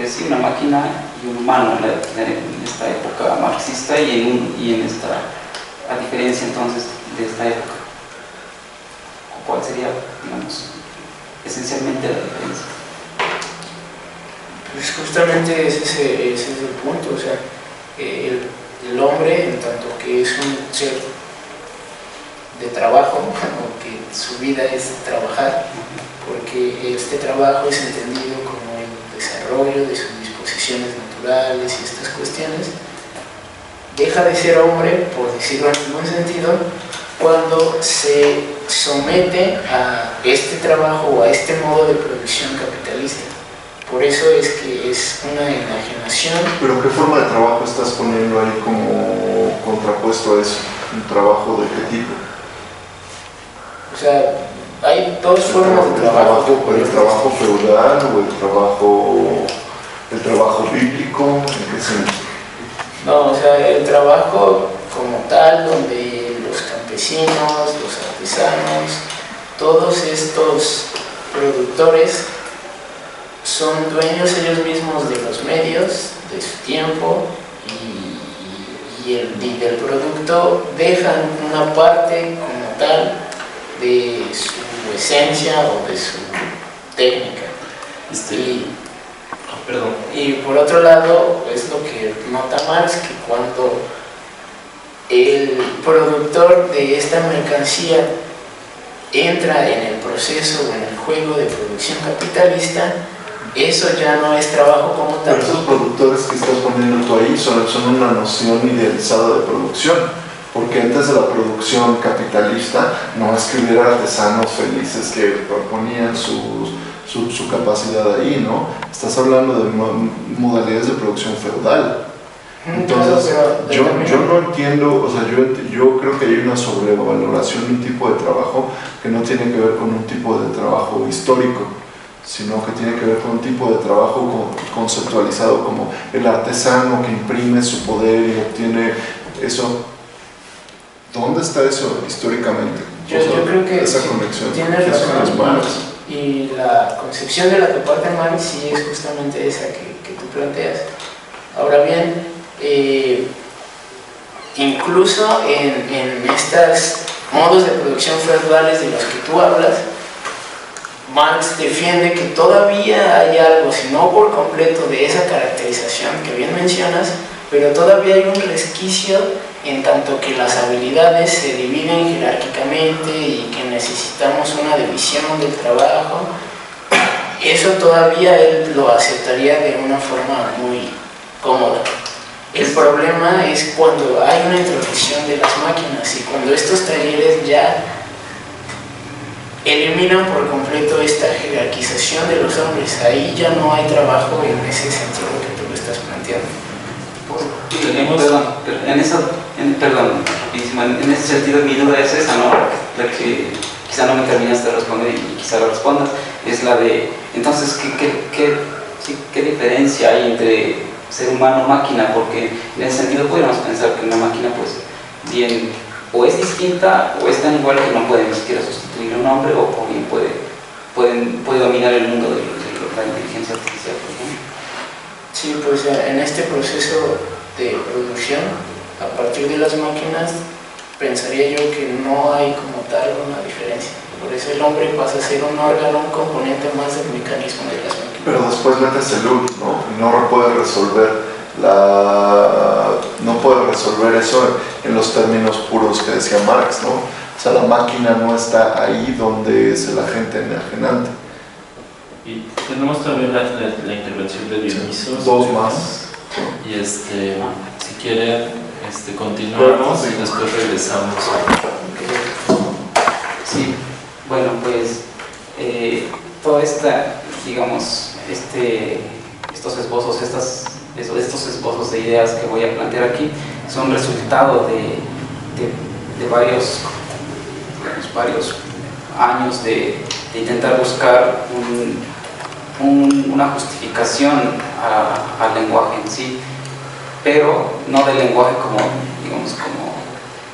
[SPEAKER 7] sí, una máquina y un humano en esta época marxista y en esta, a diferencia entonces de esta época? ¿Cuál sería, digamos, esencialmente la diferencia?
[SPEAKER 2] Pues justamente ese es el punto, o sea, el hombre, en tanto que es un ser de trabajo, o que su vida es trabajar, porque este trabajo es entendido como el desarrollo de sus disposiciones naturales y estas cuestiones, deja de ser hombre, por decirlo en algún sentido, cuando se somete a este trabajo o a este modo de producción capitalista. Por eso es que es una enajenación.
[SPEAKER 4] ¿Pero qué forma de trabajo estás poniendo ahí como contrapuesto a eso? ¿Un trabajo de qué tipo?
[SPEAKER 2] O sea, hay dos formas de trabajo.
[SPEAKER 4] ¿El trabajo feudal o el trabajo bíblico? ¿En qué sentido?
[SPEAKER 2] No, o sea, el trabajo como tal, donde los campesinos, los artesanos, todos estos productores son dueños ellos mismos de los medios, de su tiempo y del producto, dejan una parte como tal de su esencia o de su técnica.
[SPEAKER 1] Perdón.
[SPEAKER 2] Y por otro lado, es lo que nota Marx, que cuando el productor de esta mercancía entra en el proceso o en el juego de producción capitalista, eso ya no es trabajo como tal.
[SPEAKER 4] Pero esos productores que estás poniendo tú ahí son una noción idealizada de producción, porque antes de la producción capitalista no es que hubiera artesanos felices que proponían su capacidad ahí, ¿no? Estás hablando de modalidades de producción feudal. Entonces, yo no entiendo, o sea, yo creo que hay una sobrevaloración de un tipo de trabajo que no tiene que ver con un tipo de trabajo histórico, sino que tiene que ver con un tipo de trabajo conceptualizado como el artesano que imprime su poder y obtiene eso. ¿Dónde está eso históricamente?
[SPEAKER 2] Yo creo que
[SPEAKER 4] esa conexión
[SPEAKER 2] tienes razón, y la concepción de la que parte Marx sí es justamente esa que tú planteas. Ahora bien, incluso en estos modos de producción feudales de los que tú hablas, Marx defiende que todavía hay algo, si no por completo, de esa caracterización que bien mencionas, pero todavía hay un resquicio en tanto que las habilidades se dividen jerárquicamente y que necesitamos una división del trabajo. Eso todavía él lo aceptaría de una forma muy cómoda. El problema es cuando hay una introducción de las máquinas y cuando estos talleres ya eliminan por completo esta jerarquización de los hombres. Ahí ya no hay trabajo en ese sentido que tú lo estás planteando.
[SPEAKER 7] En ese sentido mi duda es esa, ¿no? La que quizá no me terminaste de responder y quizá lo respondas, es la de, entonces, ¿qué diferencia hay entre ser humano o máquina? Porque en ese sentido podríamos pensar que una máquina, pues, bien, o es distinta o es tan igual que no puede ni siquiera sustituir a un hombre, o bien puede dominar el mundo de la inteligencia artificial, por ejemplo.
[SPEAKER 2] Sí, pues en este proceso de producción, a partir de las máquinas, pensaría yo que no hay como tal una diferencia. Por eso el hombre pasa a ser un órgano, un componente más del mecanismo de las máquinas.
[SPEAKER 4] Pero después metes el loop, ¿no? Y no puede resolver eso en los términos puros que decía Marx, ¿no? O sea, la máquina no está ahí donde es el agente enajenante.
[SPEAKER 1] Y tenemos también la intervención de Dioniso.
[SPEAKER 4] Dos más.
[SPEAKER 1] Y si quieren, continuamos y después regresamos.
[SPEAKER 7] Sí, bueno, pues toda esta, digamos, estos esbozos, estos esbozos de ideas que voy a plantear aquí son resultado de varios años de intentar buscar una justificación al lenguaje en sí, pero no del lenguaje como, digamos, como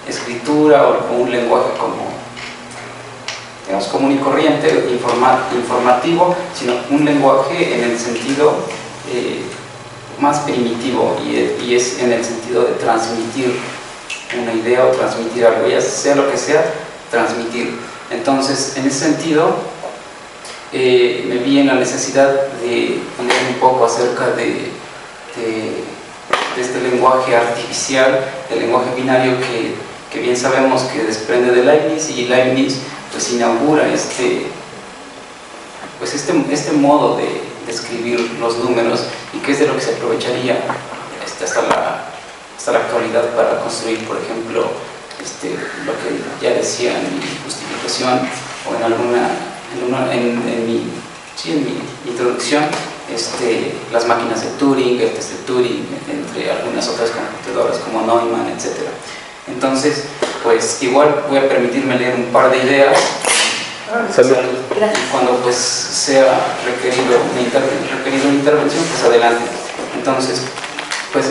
[SPEAKER 7] escritura o un lenguaje como, digamos, común y corriente, informativo, sino un lenguaje en el sentido más primitivo, y es en el sentido de transmitir una idea o transmitir algo, ya sea lo que sea, transmitir. Entonces, en ese sentido, me vi en la necesidad de poner un poco acerca de este lenguaje artificial, del lenguaje binario que bien sabemos que desprende de Leibniz, y Leibniz pues inaugura este modo de escribir los números, y que es de lo que se aprovecharía hasta la actualidad para construir, por ejemplo, lo que ya decía en mi justificación o en mi introducción, las máquinas de Turing, el test de Turing, entre algunas otras computadoras como Neumann, etc. Entonces, pues igual voy a permitirme leer un par de ideas.
[SPEAKER 5] Salud.
[SPEAKER 7] Y cuando pues sea requerido una intervención, pues adelante. Entonces, pues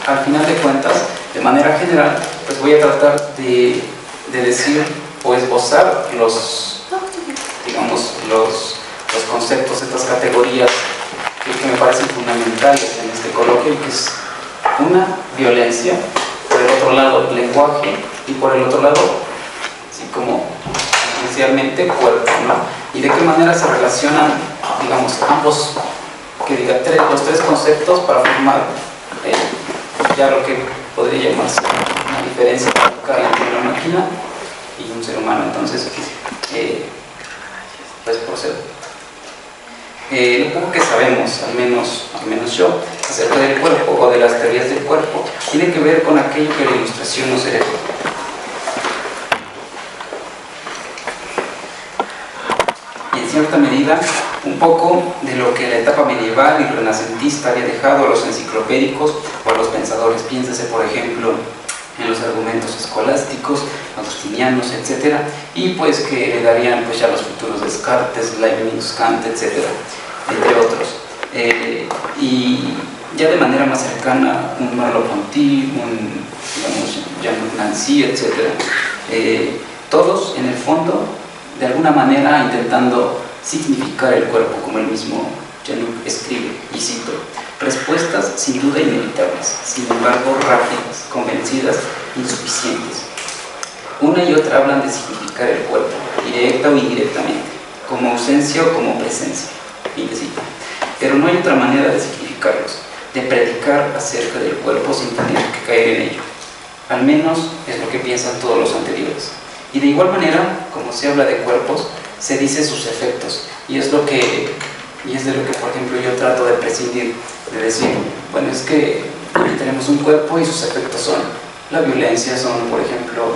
[SPEAKER 7] al final de cuentas, de manera general, pues voy a tratar de decir o esbozar los conceptos, estas categorías que me parecen fundamentales en este coloquio, que es una, violencia, por el otro lado, lenguaje, y por el otro lado, así como esencialmente, cuerpo, ¿no? Y de qué manera se relacionan, digamos, ambos, los tres conceptos para formar ya lo que podría llamarse una diferencia entre una máquina y un ser humano. Entonces, pues procedo. Lo poco que sabemos, al menos yo, acerca del cuerpo o de las teorías del cuerpo, tiene que ver con aquello que la ilustración nos hereda. Y en cierta medida, un poco de lo que la etapa medieval y renacentista había dejado a los enciclopédicos o a los pensadores. Piénsese, por ejemplo, en los argumentos escolásticos, agustinianos, etc. Y pues que heredarían pues ya los futuros Descartes, Leibniz, Kant, etc., entre otros. Y ya de manera más cercana, un Merleau-Ponty, un Jean-Luc Nancy, etc. Todos, en el fondo, de alguna manera intentando significar el cuerpo, como el mismo Jean-Luc escribe, y cito: respuestas sin duda inevitables, sin embargo rápidas, convencidas, insuficientes. Una y otra hablan de significar el cuerpo, directa o indirectamente, como ausencia o como presencia, fin de cita. Pero no hay otra manera de significarlos, de predicar acerca del cuerpo sin tener que caer en ello. Al menos es lo que piensan todos los anteriores. Y de igual manera, como se habla de cuerpos, se dice sus efectos, y es de lo que, por ejemplo, yo trato de prescindir, de decir, bueno, es que tenemos un cuerpo y sus efectos son la violencia, son, por ejemplo,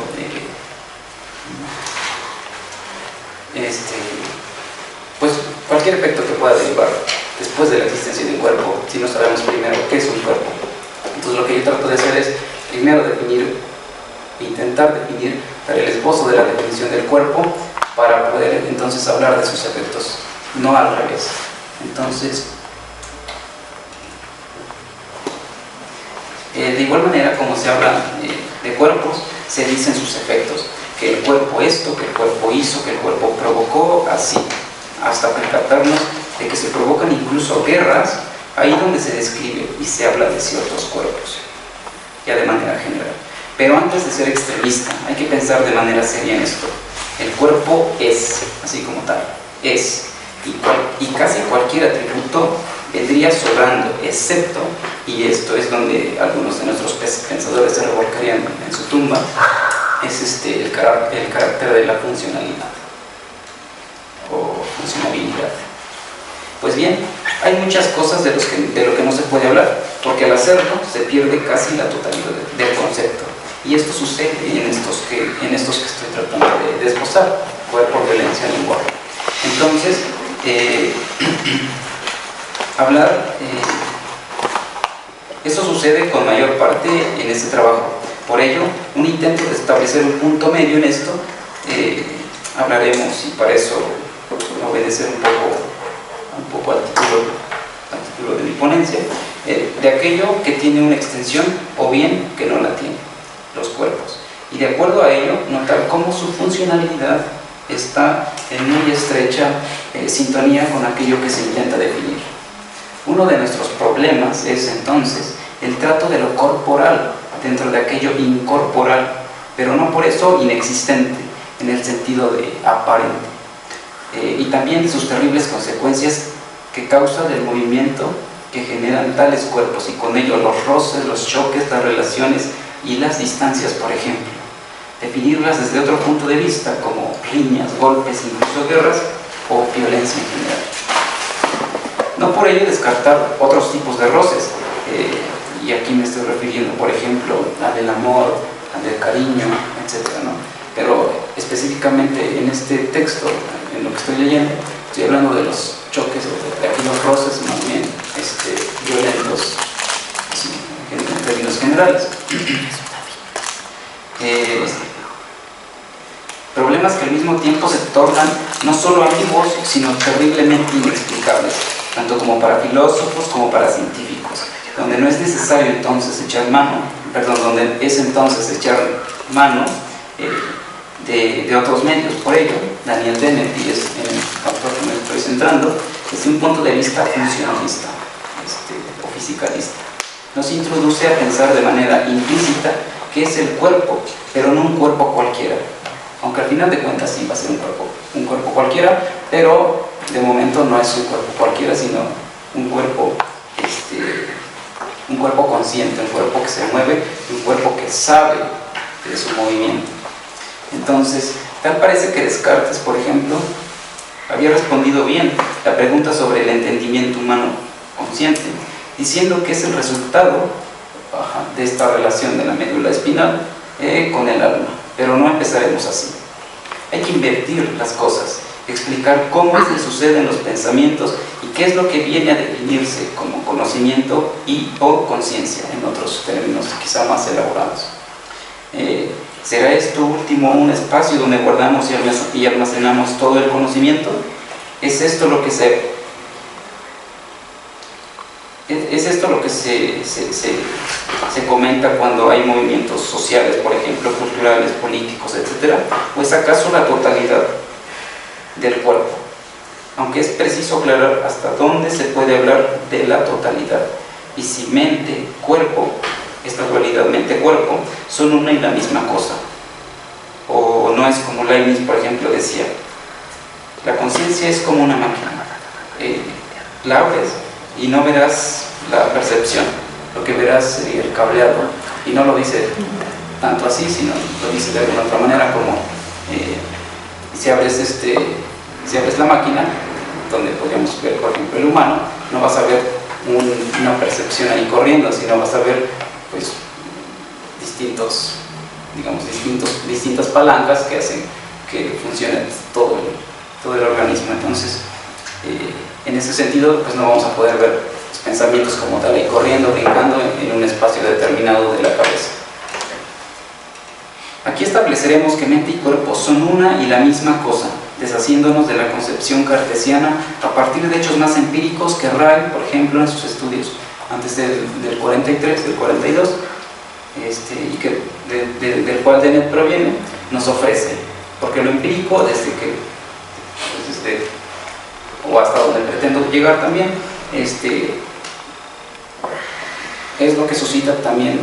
[SPEAKER 7] pues cualquier efecto que pueda derivar después de la existencia de un cuerpo, si no sabemos primero qué es un cuerpo. Entonces lo que yo trato de hacer es primero intentar definir, dar el esbozo de la definición del cuerpo, para poder entonces hablar de sus efectos, no al revés. Entonces, de igual manera, como se habla de cuerpos, se dicen sus efectos, que el cuerpo esto, que el cuerpo hizo, que el cuerpo provocó, así, hasta percatarnos de que se provocan incluso guerras, ahí donde se describe y se habla de ciertos cuerpos, ya de manera general. Pero antes de ser extremista, hay que pensar de manera seria en esto. El cuerpo es, así como tal, es, y casi cualquier atributo vendría sobrando, excepto, y esto es donde algunos de nuestros pensadores se revolcarían en su tumba, es el carácter de la funcionalidad o funcionabilidad. Pues bien, hay muchas cosas de lo que no se puede hablar, porque al hacerlo se pierde casi la totalidad del concepto. Y esto sucede en estos que estoy tratando de esbozar, cuerpo, violencia, lenguaje. Entonces, eso sucede con mayor parte en este trabajo. Por ello, un intento de establecer un punto medio en esto, hablaremos, y para eso obedecer un poco al título de mi ponencia, de aquello que tiene una extensión o bien que no la tiene, los cuerpos. Y de acuerdo a ello, notar cómo su funcionalidad está en muy estrecha sintonía con aquello que se intenta definir. Uno de nuestros problemas es entonces el trato de lo corporal dentro de aquello incorporal, pero no por eso inexistente en el sentido de aparente, y también de sus terribles consecuencias que causa del movimiento que generan tales cuerpos, y con ello los roces, los choques, las relaciones y las distancias, por ejemplo. Definirlas desde otro punto de vista, como riñas, golpes, incluso guerras o violencia en general. No por ello descartar otros tipos de roces, y aquí me estoy refiriendo, por ejemplo, al del amor, al del cariño, etc., ¿no? Pero específicamente en este texto, en lo que estoy leyendo, estoy hablando de los choques, de aquellos roces más bien violentos, sí, en términos generales. Problemas que al mismo tiempo se tornan no solo ambiguos, sino terriblemente inexplicables, tanto como para filósofos como para científicos, donde no es necesario entonces echar mano, donde es entonces echar mano de otros medios. Por ello, Daniel Dennett, y es en el autor que me estoy centrando, desde un punto de vista funcionalista o fisicalista, nos introduce a pensar de manera implícita que es el cuerpo, pero no un cuerpo cualquiera, aunque al final de cuentas sí va a ser un cuerpo cualquiera, pero de momento no es un cuerpo cualquiera, sino un cuerpo consciente, un cuerpo que se mueve, un cuerpo que sabe de su movimiento. Entonces, tal parece que Descartes, por ejemplo, había respondido bien la pregunta sobre el entendimiento humano consciente, diciendo que es el resultado de esta relación de la médula espinal con el alma. Pero no empezaremos así. Hay que invertir las cosas, explicar cómo es que suceden los pensamientos y qué es lo que viene a definirse como conocimiento o conciencia, en otros términos quizá más elaborados. ¿Será esto último un espacio donde guardamos y almacenamos todo el conocimiento? ¿Es esto lo que se comenta cuando hay movimientos sociales, por ejemplo, culturales, políticos, etcétera? ¿O es acaso la totalidad del cuerpo? Aunque es preciso aclarar hasta dónde se puede hablar de la totalidad, y si mente, cuerpo, esta dualidad mente-cuerpo, son una y la misma cosa. O no es como Leibniz, por ejemplo, decía: la conciencia es como una máquina, la abres y no verás la percepción, lo que verás sería el cableado, y no lo dice tanto así, sino lo dice de alguna otra manera, como si abres la máquina, donde podríamos ver, por ejemplo, el humano, no vas a ver una percepción ahí corriendo, sino vas a ver pues distintas palancas que hacen que funcione todo el organismo. Entonces, en ese sentido, pues no vamos a poder ver los pensamientos como tal ahí corriendo, brincando en un espacio determinado de la cabeza. Aquí estableceremos que mente y cuerpo son una y la misma cosa, deshaciéndonos de la concepción cartesiana a partir de hechos más empíricos que Ray, por ejemplo, en sus estudios antes del 43, del 42, y que del cual Dennett proviene, nos ofrece, porque lo empírico, o hasta donde pretendo llegar también, es lo que suscita también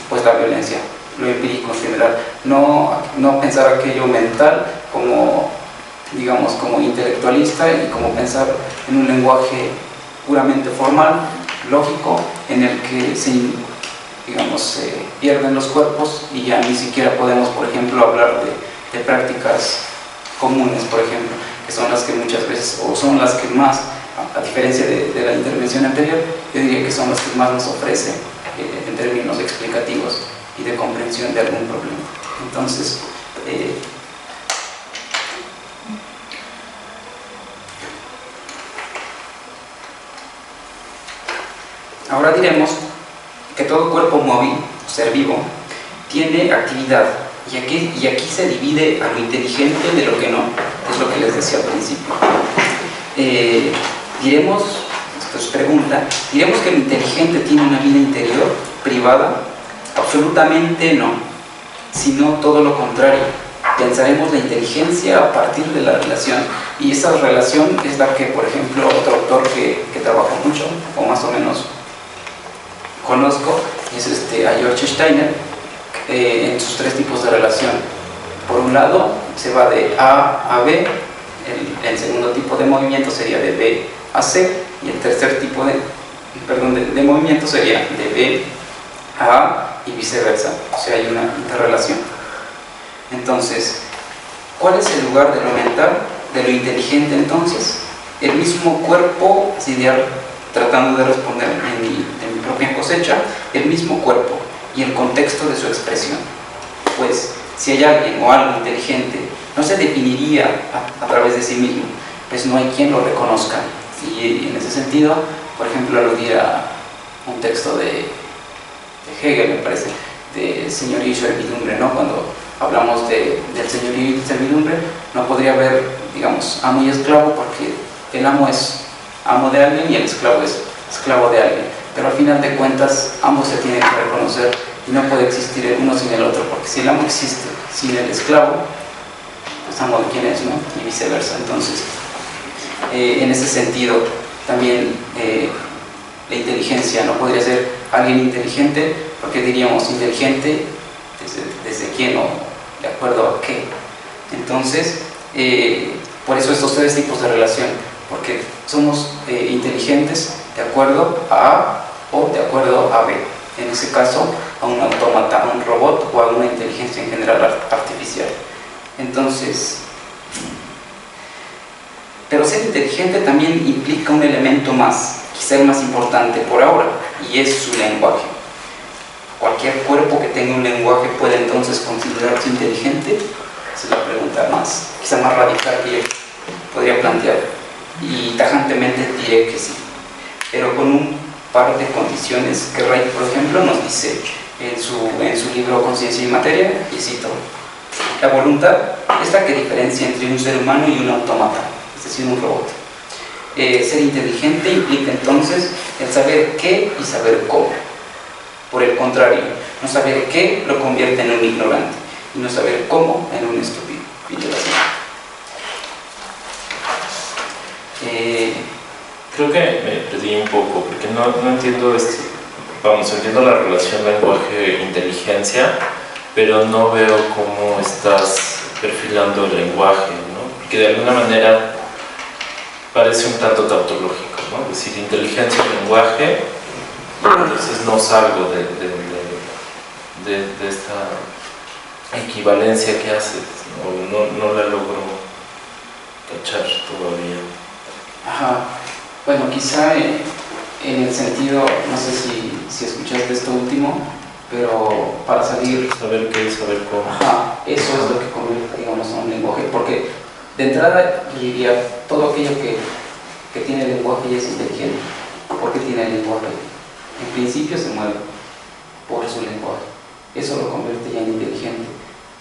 [SPEAKER 7] pues la violencia, lo empírico en general. No pensar aquello mental como, digamos, como intelectualista y como pensar en un lenguaje puramente formal, lógico, en el que se pierden los cuerpos y ya ni siquiera podemos, por ejemplo, hablar de prácticas comunes, por ejemplo, que son las que muchas veces, o son las que más, a diferencia de la intervención anterior, yo diría que son las que más nos ofrecen en términos explicativos y de comprensión de algún problema. Entonces, ahora diremos que todo cuerpo móvil, ser vivo, tiene actividad, y aquí se divide a lo inteligente de lo que no, es lo que les decía al principio. Diremos, esto es pregunta, diremos que lo inteligente tiene una vida interior, privada. Absolutamente no, sino todo lo contrario. Pensaremos la inteligencia a partir de la relación, y esa relación es la que, por ejemplo, otro autor que trabaja mucho, o más o menos conozco, es a George Steiner, en sus tres tipos de relación. Por un lado, se va de A a B, el segundo tipo de movimiento sería de B a C, y el tercer tipo de movimiento sería de B a A y viceversa, o sea, hay una interrelación. Entonces, ¿cuál es el lugar de lo mental, de lo inteligente entonces? El mismo cuerpo, tratando de responder en mi propia cosecha, el mismo cuerpo y el contexto de su expresión. Pues, si hay alguien o algo inteligente, no se definiría a través de sí mismo, pues no hay quien lo reconozca. Y en ese sentido, por ejemplo, aludía un texto de Hegel, me parece, de señorío y servidumbre, ¿no? Cuando hablamos del señorío y servidumbre, no podría haber, digamos, amo y esclavo, porque el amo es amo de alguien y el esclavo es esclavo de alguien, pero al final de cuentas ambos se tienen que reconocer y no puede existir el uno sin el otro, porque si el amo existe sin el esclavo, pues amo de quién es, ¿no? Y viceversa. Entonces, en ese sentido, también la inteligencia no podría ser alguien inteligente, porque diríamos inteligente desde quién o de acuerdo a qué. Entonces, por eso estos tres tipos de relación, porque somos inteligentes de acuerdo a A o de acuerdo a B. En ese caso, a un autómata, a un robot o a una inteligencia en general artificial. Entonces, pero ser inteligente también implica un elemento más, quizá el más importante por ahora, y es su lenguaje. ¿Cualquier cuerpo que tenga un lenguaje puede entonces considerarse inteligente? Esa es la pregunta quizá más radical que yo podría plantear, y tajantemente diré que sí, pero con un par de condiciones que Ray, por ejemplo, nos dice en su libro Conciencia y Materia, y cito: la voluntad es la que diferencia entre un ser humano y un autómata, es decir, un robot. Ser inteligente implica entonces el saber qué y saber cómo. Por el contrario, no saber qué lo convierte en un ignorante, y no saber cómo en un estúpido.
[SPEAKER 1] Creo que me perdí un poco, porque no entiendo entiendo la relación lenguaje-inteligencia, pero no veo cómo estás perfilando el lenguaje, ¿no? Porque de alguna manera parece un tanto tautológico, ¿no? Es decir, inteligencia y lenguaje, entonces no salgo de esta equivalencia que haces, no la logro cachar todavía.
[SPEAKER 7] Ajá. Bueno, quizá en el sentido, no sé si escuchaste esto último, pero para salir...
[SPEAKER 1] Saber qué y saber cómo.
[SPEAKER 7] Ajá, eso es lo que convierte, digamos, a un lenguaje, porque de entrada yo diría, todo aquello que tiene lenguaje ya es inteligente. ¿Por qué tiene lenguaje? En principio se mueve por su lenguaje, eso lo convierte ya en inteligente.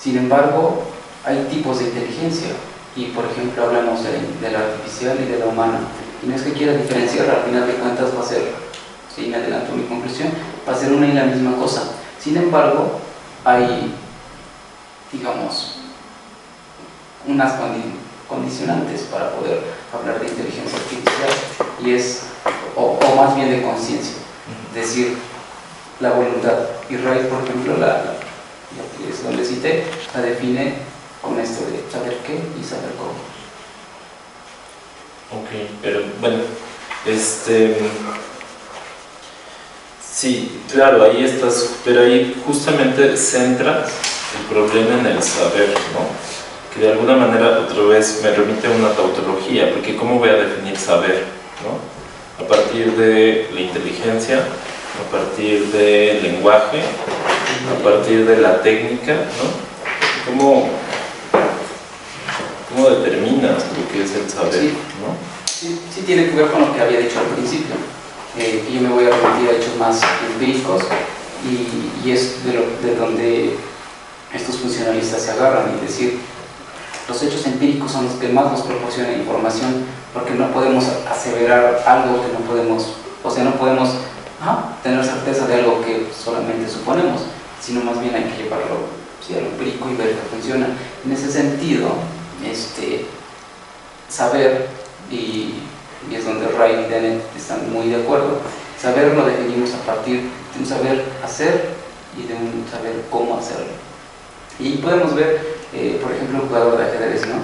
[SPEAKER 7] Sin embargo, hay tipos de inteligencia, y por ejemplo hablamos de la artificial y de la humana, y no es que quiera diferenciar, al final de cuentas va a ser, si me adelanto a mi conclusión, va a ser una y la misma cosa. Sin embargo, hay, digamos, unas condicionantes para poder hablar de inteligencia artificial, y es, o más bien de conciencia, es decir, la voluntad. Y Ray, por ejemplo, que es donde cité, la define con esto de saber qué y saber cómo.
[SPEAKER 1] Ok, pero bueno, sí, claro, ahí estás, pero ahí justamente centras el problema en el saber, ¿no? Que de alguna manera otra vez me remite a una tautología, porque ¿cómo voy a definir saber, ¿no? A partir de la inteligencia, a partir del lenguaje, a partir de la técnica, ¿no? ¿Cómo determinas lo que es el saber,
[SPEAKER 7] Sí.
[SPEAKER 1] ¿no?
[SPEAKER 7] Sí tiene que ver con lo que había dicho al principio. Yo me voy a remitir a hechos más empíricos, y es de donde estos funcionalistas se agarran, y decir, los hechos empíricos son los que más nos proporcionan información, porque no podemos aseverar algo que no podemos, o sea, no podemos tener certeza de algo que solamente suponemos, sino más bien hay que llevarlo a lo empírico y ver que funciona. En ese sentido, saber, y es donde Ray y Dennett están muy de acuerdo, saber lo definimos a partir de un saber hacer y de un saber cómo hacerlo. Y podemos ver, por ejemplo, un jugador de ajedrez, ¿no?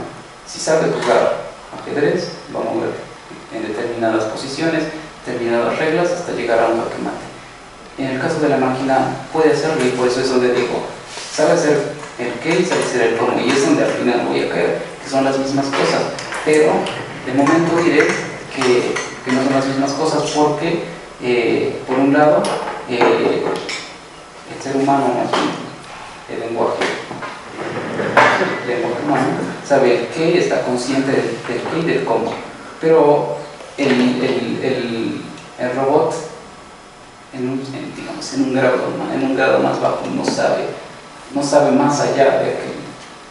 [SPEAKER 7] Si sabe jugar ajedrez, va a mover en determinadas posiciones, determinadas reglas, hasta llegar a un jaque mate. En el caso de la máquina puede hacerlo, y por eso es donde digo, sabe hacer el qué y sabe hacer el cómo, y es donde al final voy a caer, que son las mismas cosas, pero de momento diré que no son las mismas cosas, porque por un lado el ser humano, el lenguaje humano, sabe el qué, está consciente del qué y del cómo, pero el robot en un grado más bajo no sabe más allá de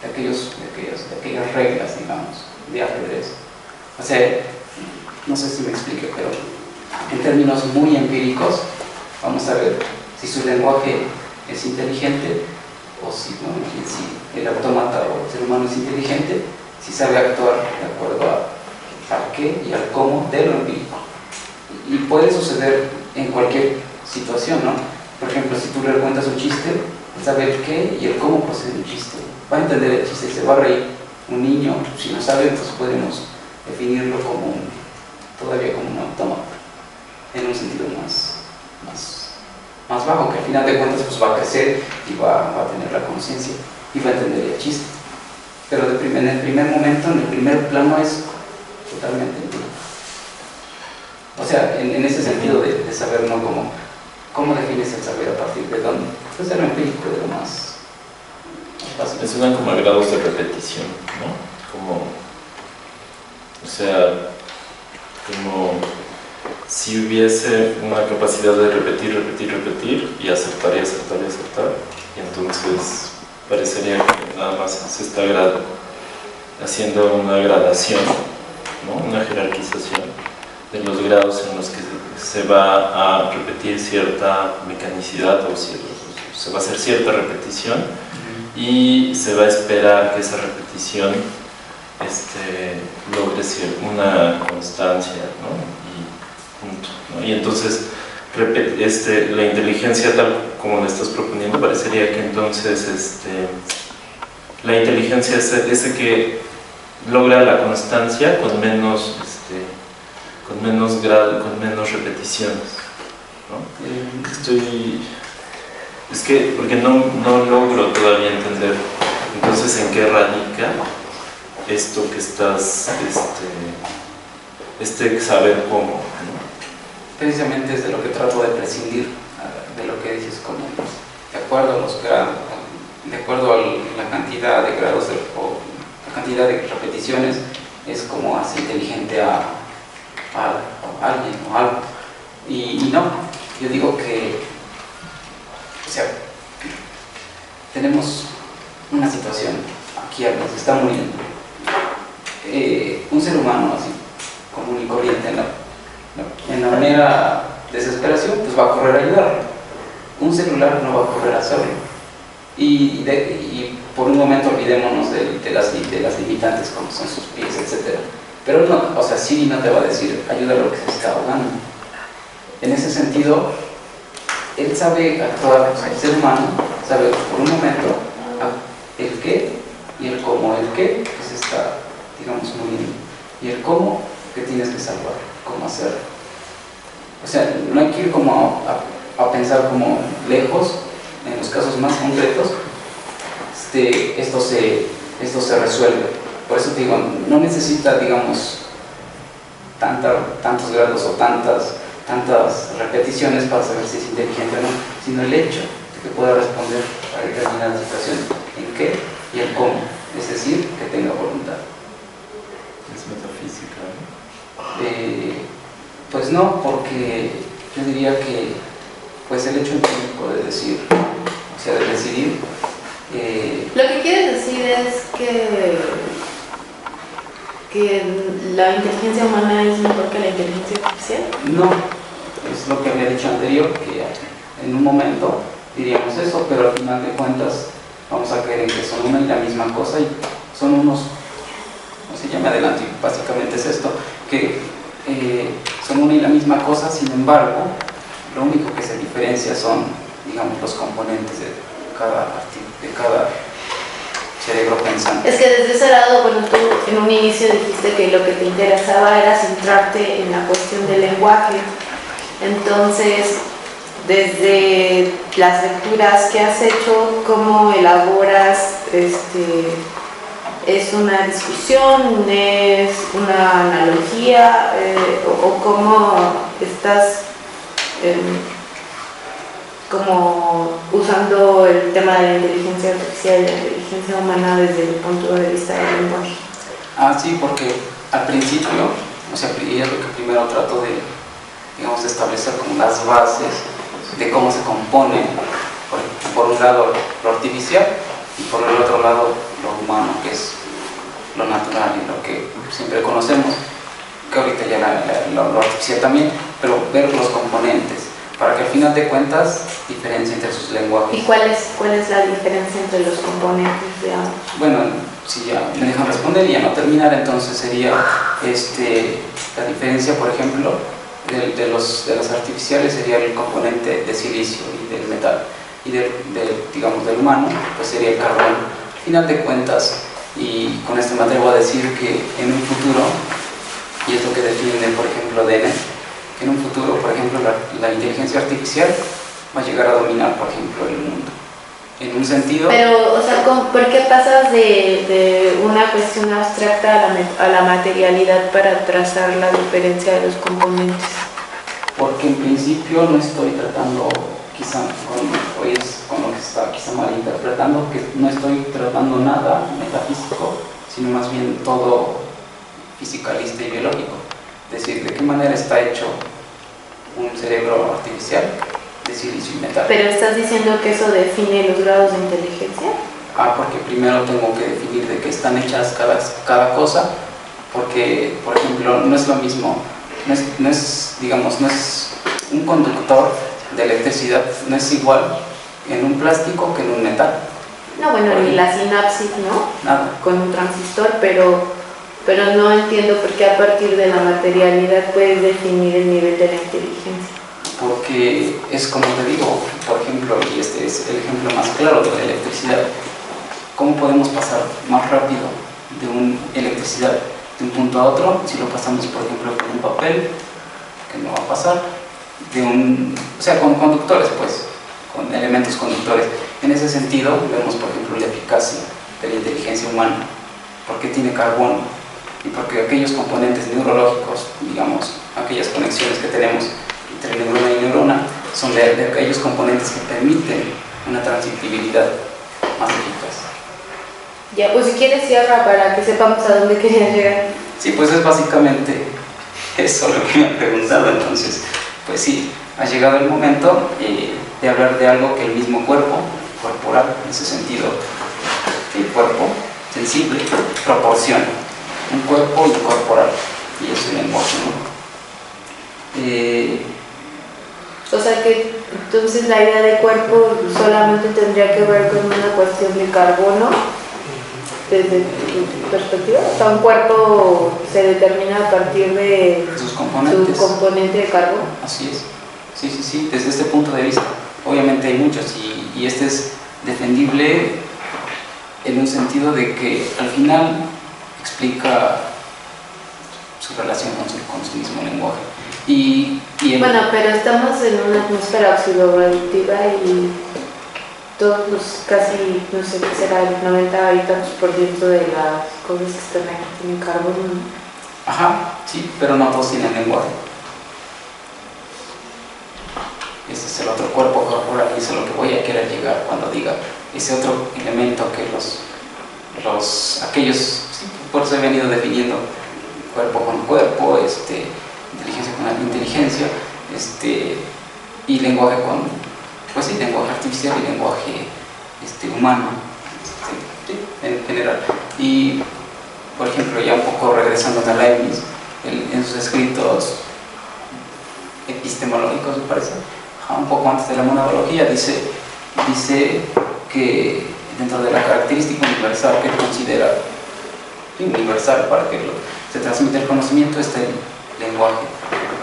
[SPEAKER 7] aquellas reglas, digamos, de ajedrez. O sea, no sé si me explico, pero en términos muy empíricos vamos a ver si su lenguaje es inteligente, o si el autómata o el ser humano es inteligente, si sabe actuar de acuerdo al qué y al cómo de lo empírico. Y puede suceder en cualquier situación, ¿no? Por ejemplo, si tú le cuentas un chiste, sabe el qué y el cómo procede el chiste. Va a entender el chiste, se va a reír. Un niño, si no sabe, pues podemos definirlo todavía como un autómata, en un sentido más bajo, que al final de cuentas pues va a crecer y va a tener la conciencia y va a entender el chiste. Pero en el primer momento, en el primer plano, es totalmente empírico. O sea, en ese sentido de saber, ¿no? ¿Cómo defines el saber a partir de dónde? Pues de lo empírico, de lo más básico.
[SPEAKER 1] Me suenan como a grados de repetición, ¿no? Como si hubiese una capacidad de repetir y acertar, y entonces parecería que nada más se está haciendo una gradación, ¿no? Una jerarquización de los grados en los que se va a repetir cierta mecanicidad, o se va a hacer cierta repetición, y se va a esperar que esa repetición logre una constancia, ¿no? Y punto, ¿no? Y entonces la inteligencia, tal como la estás proponiendo, parecería que entonces la inteligencia es ese que logra la constancia con menos grado, con menos repeticiones, ¿no? Porque no logro todavía entender entonces en qué radica esto que estás, saber cómo, ¿no?
[SPEAKER 7] Precisamente es de lo que trato de prescindir, de lo que dices, como de acuerdo a los grados, de acuerdo a la cantidad de grados o la cantidad de repeticiones, es como hace inteligente a alguien o algo. Y no, yo digo que, o sea, tenemos una situación, aquí alguien se está muriendo, un ser humano así, común y corriente, en la mera desesperación, pues va a correr a ayudarlo. Un celular no va a correr a hacerlo. Y por un momento olvidémonos de las limitantes como son sus pies, etc. Pero no, o sea, Siri no te va a decir ayuda a lo que se está ahogando. En ese sentido, él sabe actuar, o sea, el ser humano sabe por un momento el qué y el cómo. El qué que se está, digamos, muriendo, y el cómo que tienes que salvar, cómo hacerlo. O sea, no hay que ir como a pensar como lejos. En los casos más concretos, esto se resuelve. Por eso te digo, no necesita, digamos, tantos grados o tantas repeticiones para saber si es inteligente o no, sino el hecho de que pueda responder a determinadas situaciones, en qué y el cómo, es decir, que tenga voluntad.
[SPEAKER 1] Es metafísica, ¿no?
[SPEAKER 7] Pues no, porque yo diría que pues el hecho empírico de decir, o sea, de decidir.
[SPEAKER 6] Lo que quieres decir es que la inteligencia humana es mejor que la inteligencia artificial.
[SPEAKER 7] No, es lo que había dicho anterior, que en un momento diríamos eso, pero al final de cuentas vamos a creer en que son una y la misma cosa y son unos, no sé, ya me adelanto, y básicamente es esto, que son una y la misma cosa, sin embargo, lo único que se diferencia son, digamos, los componentes de cada cerebro pensante.
[SPEAKER 6] Es que desde ese lado, bueno, tú en un inicio dijiste que lo que te interesaba era centrarte en la cuestión del lenguaje. Entonces, desde las lecturas que has hecho, ¿cómo elaboras? ¿Es una discusión? ¿Es una analogía? ¿O cómo estás como usando el tema de la inteligencia artificial y la inteligencia humana desde el punto de vista del lenguaje?
[SPEAKER 7] Ah, sí, porque al principio, o sea, y es lo que primero trato de, digamos, de establecer como las bases de cómo se compone, por un lado lo artificial y por el otro lado lo humano, que es lo natural y lo que siempre conocemos, que ahorita ya lo artificial también, pero ver los componentes, para que al final de cuentas diferencia entre sus lenguajes.
[SPEAKER 6] ¿Y cuál es la diferencia entre los componentes de ambos?
[SPEAKER 7] Bueno, si ya me dejan responder y ya no terminar, entonces sería la diferencia, por ejemplo, de los artificiales sería el componente de silicio y del metal, y digamos, del humano, pues sería el carbono. Al final de cuentas, y con este me atrevo a decir que en un futuro, y es lo que define, por ejemplo, Dennett, que en un futuro, por ejemplo, la inteligencia artificial va a llegar a dominar, por ejemplo, el mundo. En un sentido...
[SPEAKER 6] Pero, o sea, ¿por qué pasas de una cuestión abstracta a la materialidad para trazar la diferencia de los componentes?
[SPEAKER 7] Porque en principio no estoy tratando, quizá con lo que está quizá malinterpretando, que no estoy tratando nada metafísico, sino más bien todo fisicalista y biológico. Es decir, de qué manera está hecho un cerebro artificial de silicio y metal.
[SPEAKER 6] ¿Pero estás diciendo que eso define los grados de inteligencia?
[SPEAKER 7] Porque primero tengo que definir de qué están hechas cada cosa, porque, por ejemplo, no es lo mismo, no es un conductor de electricidad, no es igual en un plástico que en un metal.
[SPEAKER 6] No, bueno, ni la sinapsis, ¿no?
[SPEAKER 7] Nada.
[SPEAKER 6] Con un transistor, pero no entiendo por qué a partir de la materialidad puedes definir el nivel de la inteligencia.
[SPEAKER 7] Porque es como te digo, por ejemplo, y este es el ejemplo más claro de la electricidad, ¿cómo podemos pasar más rápido de una electricidad de un punto a otro si lo pasamos, por ejemplo, con un papel, que no va a pasar, o sea, con conductores, pues, con elementos conductores? En ese sentido, vemos, por ejemplo, la eficacia de la inteligencia humana, porque tiene carbono y porque aquellos componentes neurológicos, digamos, aquellas conexiones que tenemos entre neurona y neurona, son de aquellos componentes que permiten una transitibilidad más eficaz.
[SPEAKER 6] Ya, pues si quieres cierra para que sepamos a dónde querías llegar.
[SPEAKER 7] Sí, pues es básicamente eso lo que me han preguntado. Entonces, pues sí, ha llegado el momento de hablar de algo que el mismo cuerpo corporal, en ese sentido, el cuerpo sensible, proporciona. un cuerpo incorporal, y es el lenguaje, ¿no?
[SPEAKER 6] O sea que entonces la idea de cuerpo solamente tendría que ver con una cuestión de carbono, desde tu perspectiva. O sea, un cuerpo se determina a partir de
[SPEAKER 7] Sus
[SPEAKER 6] su
[SPEAKER 7] componentes.
[SPEAKER 6] componente de carbono.
[SPEAKER 7] Así es. Sí, desde este punto de vista. Obviamente hay muchos, y este es defendible en un sentido de que al final explica su relación con su mismo lenguaje.
[SPEAKER 6] Bueno, pero estamos en una atmósfera oxidorreductiva y todos los casi, no sé qué será, el 90 y tantos % de las cosas que están aquí tienen carbono, ¿no?
[SPEAKER 7] Ajá, sí, pero no todos tienen lenguaje. Ese es el otro cuerpo corporal, y eso es lo que voy a querer llegar cuando diga ese otro elemento que aquellos, sí, por eso he venido definiendo cuerpo con cuerpo, inteligencia con inteligencia, y lenguaje con, pues sí, lenguaje artificial y lenguaje humano, sí, en general. Y, por ejemplo, ya un poco regresando a Leibniz, en sus escritos epistemológicos, me parece, un poco antes de la monadología, dice que dentro de la característica universal que él considera universal para que se transmita el conocimiento está el lenguaje.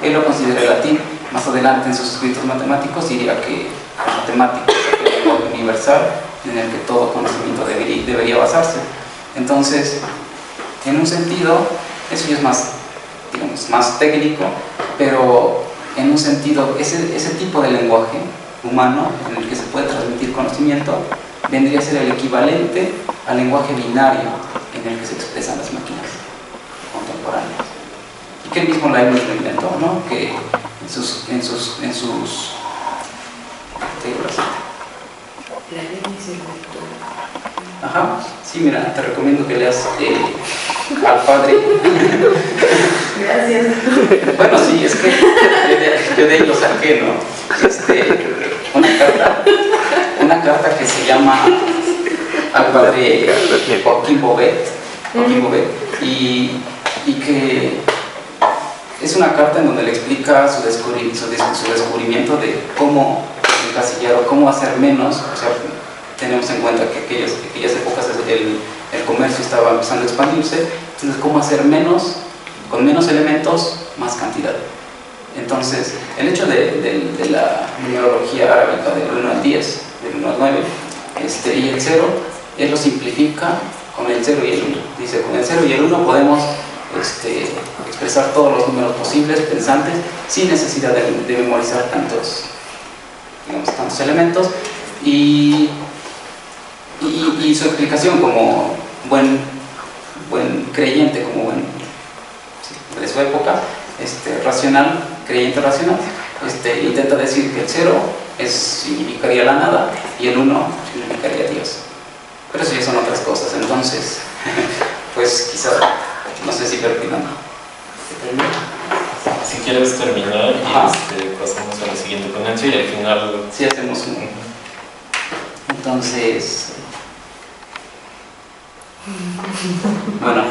[SPEAKER 7] Él lo considera el latín. Más adelante en sus escritos matemáticos diría que la matemática es el lenguaje universal en el que todo conocimiento debería basarse. Entonces, en un sentido, eso ya es más, digamos, más técnico, pero en un sentido, ese tipo de lenguaje humano en el que se puede transmitir conocimiento vendría a ser el equivalente al lenguaje binario en el que se expresan las máquinas contemporáneas. Y que el mismo Leibniz lo inventó, ¿no? Que en sus Ajá, sí, mira, te recomiendo que leas al padre.
[SPEAKER 6] Gracias.
[SPEAKER 7] Bueno, sí, es que yo de ahí lo saqué, ¿no? Una carta que se llama al padre Joaquín Bobet, y que es una carta en donde le explica su descubrimiento de cómo encasillar o cómo hacer menos. O sea, tenemos en cuenta que aquellas épocas el comercio estaba empezando a expandirse, entonces cómo hacer menos, con menos elementos, más cantidad. Entonces, el hecho de la numerología arábica del 1 al 10, del 1 al 9, y el 0, él lo simplifica con el 0 y el 1. Dice, con el 0 y el 1 podemos expresar todos los números posibles, pensantes, sin necesidad de memorizar tantos elementos, y su explicación como buen creyente, como buen de su época, racional, creyente racional, intenta decir que el 0 significaría la nada y el 1 significaría Dios. Pero eso ya son otras cosas. Entonces, pues quizá, no sé si pertinente.
[SPEAKER 1] Si quieres terminar y pasamos a la siguiente ponencia y al final...
[SPEAKER 7] Sí, hacemos un... Entonces... Bueno,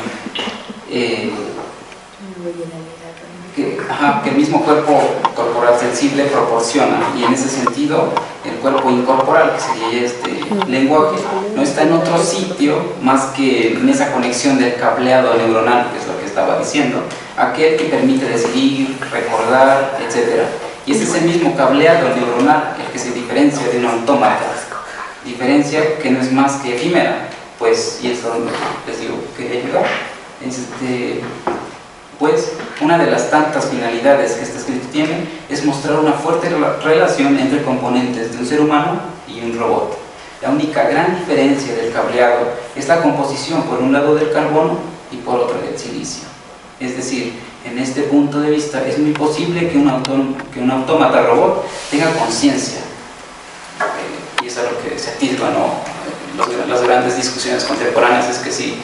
[SPEAKER 7] que el mismo cuerpo corporal sensible proporciona, y en ese sentido el cuerpo incorporal, que sería este lenguaje, no está en otro sitio más que en esa conexión del cableado neuronal, que es lo que estaba diciendo, aquel que permite decidir, recordar, etc. Y es ese mismo cableado neuronal el que se diferencia de un autómata, diferencia que no es más que efímera, pues, y es donde les digo que quería llegar. Pues una de las tantas finalidades que este escrito tiene es mostrar una fuerte relación entre componentes de un ser humano y un robot. La única gran diferencia del cableado es la composición por un lado del carbono y por otro del silicio. Es decir, en este punto de vista es muy posible que un autómata robot tenga conciencia. Y eso es lo que se atisba, ¿no? Las grandes discusiones contemporáneas es que si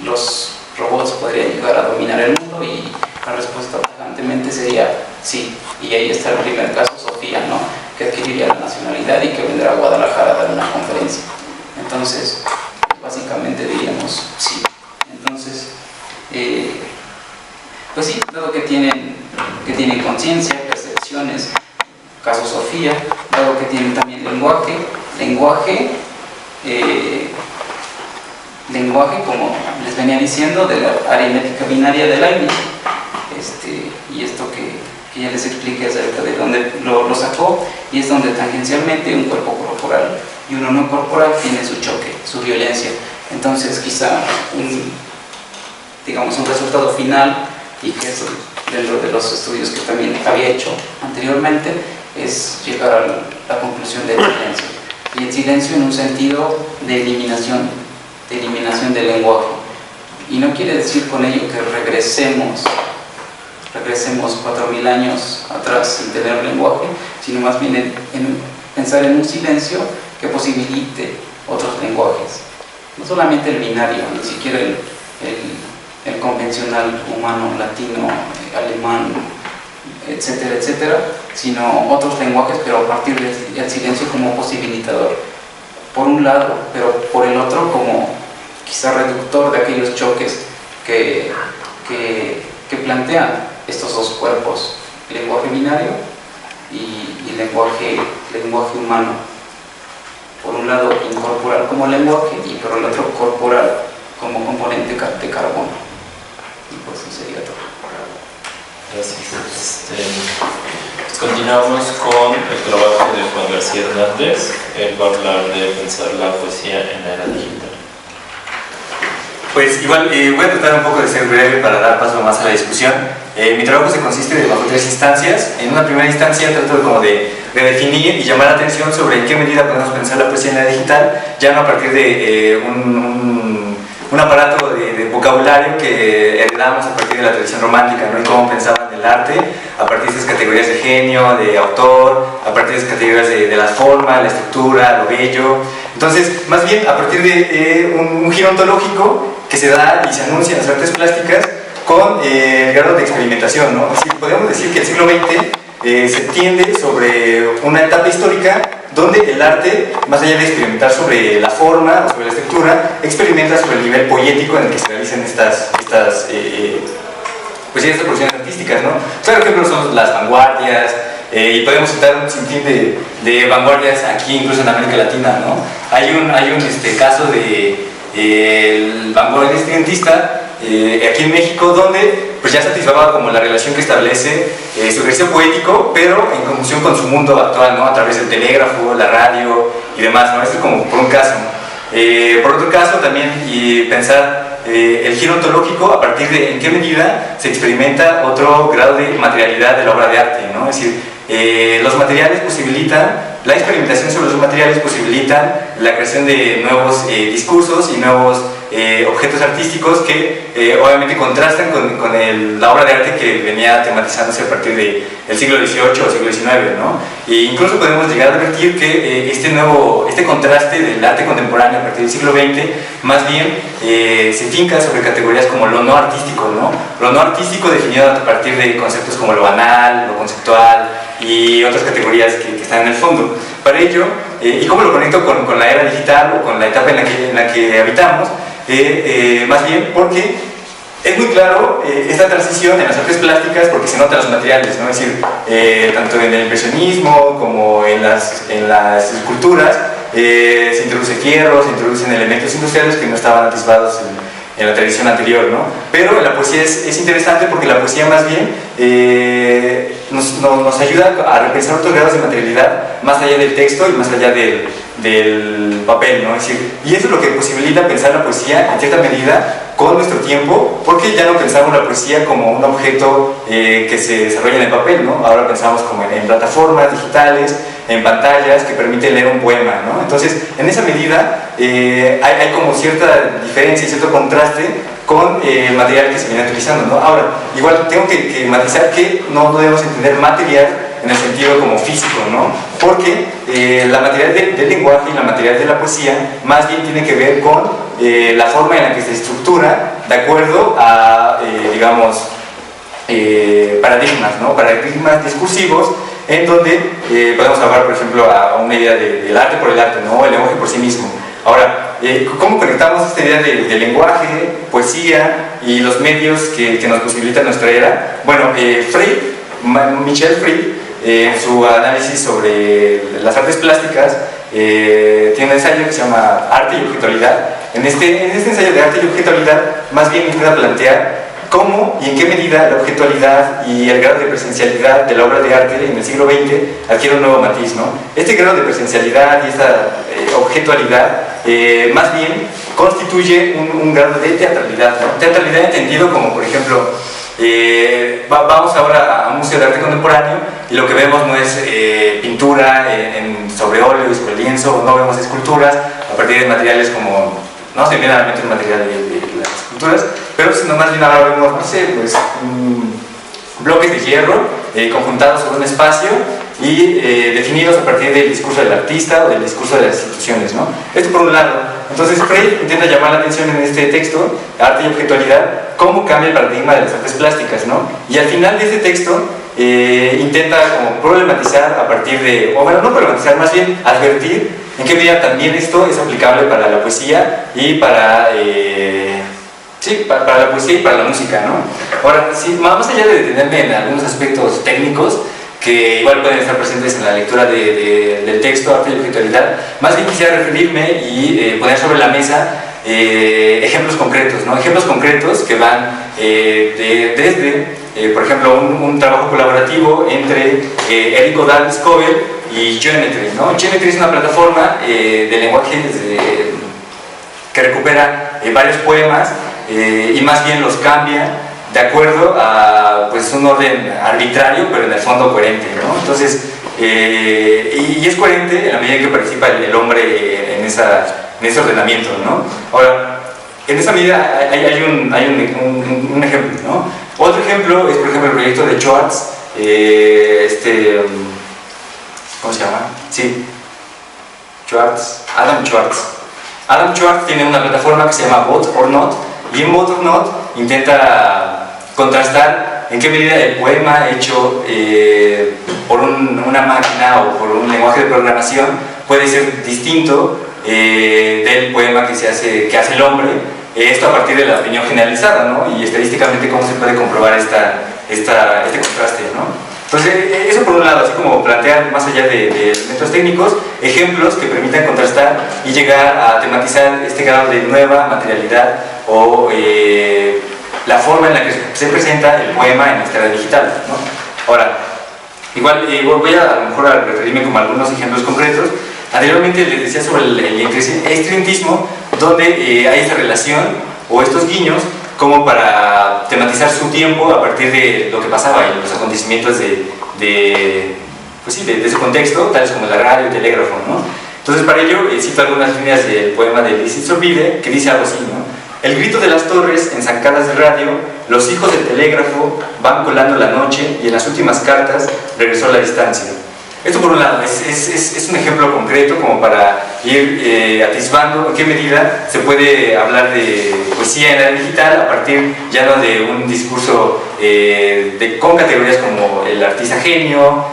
[SPEAKER 7] los robots podrían llegar a dominar el mundo, y la respuesta tajantemente sería sí. Y ahí está el primer caso, Sofía, ¿no? Que adquiriría la nacionalidad y que vendrá a Guadalajara a dar una conferencia. Entonces, básicamente diríamos sí. Entonces, sí, dado que tienen conciencia, percepciones, caso Sofía, dado que tienen también lenguaje, como les venía diciendo, de la aritmética binaria de Leibniz, y esto que ya les expliqué acerca de dónde lo sacó, y es donde tangencialmente un cuerpo corporal y uno no corporal tiene su choque, su violencia. Entonces quizá un resultado final, y que es dentro de los estudios que también había hecho anteriormente, es llegar a la conclusión del silencio. Y el silencio en un sentido de eliminación del lenguaje. Y no quiere decir con ello que regresemos 4.000 años atrás sin tener lenguaje, sino más bien en pensar en un silencio que posibilite otros lenguajes. No solamente el binario, ni siquiera el convencional humano, latino, alemán, etcétera, etcétera, sino otros lenguajes, pero a partir del silencio como posibilitador, por un lado, pero por el otro como quizá reductor de aquellos choques que plantean estos dos cuerpos, lenguaje binario y lenguaje humano. Por un lado incorporal como lenguaje y por el otro corporal como componente de carbono. Y pues eso sería todo.
[SPEAKER 1] Gracias. Pues continuamos con el trabajo de Juan García Hernández. Él va a hablar de pensar la poesía en la era digital.
[SPEAKER 8] Pues igual voy a tratar un poco de ser breve para dar paso más a la discusión. Mi trabajo se consiste bajo 3 instancias. En una primera instancia trato de definir y llamar la atención sobre en qué medida podemos pensar la poesía en la era digital, ya no a partir de un aparato de vocabulario que heredamos a partir de la tradición romántica, ¿no? Y cómo pensaban el arte a partir de esas categorías de genio, de autor, a partir de esas categorías de la forma, la estructura, lo bello. Entonces, más bien a partir de un giro ontológico que se da y se anuncia en las artes plásticas con el grado de experimentación, ¿no? Es decir, podemos decir que el siglo XX se tiende sobre una etapa histórica donde el arte, más allá de experimentar sobre la forma o sobre la estructura, experimenta sobre el nivel poético en el que se realizan estas producciones artísticas, ¿no? Claro, ejemplo son las vanguardias, y podemos citar un sinfín de vanguardias aquí, incluso en América Latina, ¿no? Hay un caso de el vanguardista estudiantista aquí en México, donde pues ya satisfaba como la relación que establece su ejercicio poético, pero en conjunción con su mundo actual, ¿no? A través del telégrafo, la radio y demás, ¿no? Esto es como por un caso. Por otro caso también, y pensar el giro ontológico a partir de en qué medida se experimenta otro grado de materialidad de la obra de arte, ¿no? Es decir, los materiales posibilitan, la experimentación sobre los materiales posibilitan la creación de nuevos discursos y nuevos objetos artísticos que obviamente contrastan con la obra de arte que venía tematizándose a partir del siglo XVIII o siglo XIX, ¿no? E incluso podemos llegar a advertir que este contraste del arte contemporáneo a partir del siglo XX más bien se finca sobre categorías como lo no artístico, ¿no? Lo no artístico definido a partir de conceptos como lo banal, lo conceptual y otras categorías que están en el fondo. Para ello, y cómo lo conecto con la era digital o con la etapa en la que habitamos, más bien porque es muy claro esta transición en las artes plásticas, porque se notan los materiales, ¿no? Es decir, tanto en el impresionismo como en las esculturas se introduce fierro, se introducen elementos industriales que no estaban anticipados en la tradición anterior, ¿no? Pero en la poesía es interesante porque la poesía más bien nos ayuda a repensar otros grados de materialidad más allá del texto y más allá del papel, ¿no? Es decir, y eso es lo que posibilita pensar la poesía en cierta medida con nuestro tiempo, porque ya no pensamos la poesía como un objeto que se desarrolla en el papel, ¿no? Ahora pensamos como en plataformas digitales, en pantallas que permiten leer un poema, ¿no? Entonces, en esa medida hay como cierta diferencia y cierto contraste con el material que se viene utilizando, ¿no? Ahora, igual tengo que matizar que no debemos entender material en el sentido como físico, ¿no? Porque la material del lenguaje y la material de la poesía más bien tiene que ver con la forma en la que se estructura de acuerdo a, digamos, paradigmas, ¿no? Paradigmas discursivos en donde podemos hablar, por ejemplo, a una idea del arte por el arte, ¿no? El lenguaje por sí mismo. Ahora, ¿cómo conectamos esta idea de lenguaje, poesía y los medios que nos posibilitan nuestra era? Bueno, Michel Frey, en su análisis sobre las artes plásticas, tiene un ensayo que se llama Arte y Objetualidad. En este ensayo de arte y objetualidad, más bien intenta plantear cómo y en qué medida la objetualidad y el grado de presencialidad de la obra de arte en el siglo XX adquiere un nuevo matiz, ¿no? Este grado de presencialidad y esta objetualidad más bien constituye un grado de teatralidad, ¿no? Teatralidad entendido como, por ejemplo, vamos ahora a un museo de arte contemporáneo y lo que vemos no es pintura sobre óleo y sobre lienzo, no vemos esculturas a partir de materiales como, no se viene a la mente el material de las esculturas, pero sino más bien ahora vemos, no sé, pues bloques de hierro conjuntados sobre un espacio y definidos a partir del discurso del artista o del discurso de las instituciones, ¿no? Esto por un lado. Entonces Frey intenta llamar la atención en este texto, Arte y Objetualidad, cómo cambia el paradigma de las artes plásticas, ¿no? Y al final de este texto intenta como problematizar a partir de, o bueno, no problematizar, más bien advertir en qué medida también esto es aplicable para la poesía y para la poesía y para la música, ¿no? Ahora, sí, más allá de detenerme en algunos aspectos técnicos que igual pueden estar presentes en la lectura del texto Arte y Objetualidad, más bien quisiera referirme y poner sobre la mesa ejemplos concretos, ¿no? Ejemplos concretos que van desde, por ejemplo, un trabajo colaborativo entre Eric Odal Scoville y Geometry, ¿no? Geometry es una plataforma de lenguaje que recupera varios poemas y más bien los cambia de acuerdo a pues, un orden arbitrario, pero en el fondo coherente, ¿no? Entonces, y es coherente en la medida en que participa el hombre en ese ordenamiento, ¿no? Ahora, en esa medida hay un ejemplo, ¿no? Otro ejemplo es, por ejemplo, el proyecto de Schwartz, ¿cómo se llama? Sí, Adam Schwartz. Adam Schwartz tiene una plataforma que se llama Vote or Not, y en Vote or Not intenta contrastar en qué medida el poema hecho por una máquina o por un lenguaje de programación puede ser distinto del poema que hace el hombre, esto a partir de la opinión generalizada, ¿no? Y estadísticamente cómo se puede comprobar este contraste, ¿no? Entonces, eso por un lado, así como plantear más allá de elementos técnicos, ejemplos que permitan contrastar y llegar a tematizar este grado de nueva materialidad o la forma en la que se presenta el poema en nuestra era digital, ¿no? Ahora, igual voy a lo mejor a referirme como a algunos ejemplos concretos. Anteriormente les decía sobre el estridentismo, donde hay esta relación o estos guiños como para tematizar su tiempo a partir de lo que pasaba y los acontecimientos de ese contexto, tales como la radio, el telégrafo, ¿no? Entonces, para ello cito algunas líneas del poema de Liz Iturbide que dice algo así, ¿no? El grito de las torres en zancadas de radio, los hijos del telégrafo van colando la noche y en las últimas cartas regresó la distancia. Esto por un lado es un ejemplo concreto como para ir atisbando en qué medida se puede hablar de poesía en la era digital a partir ya no de un discurso con categorías como el artista genio,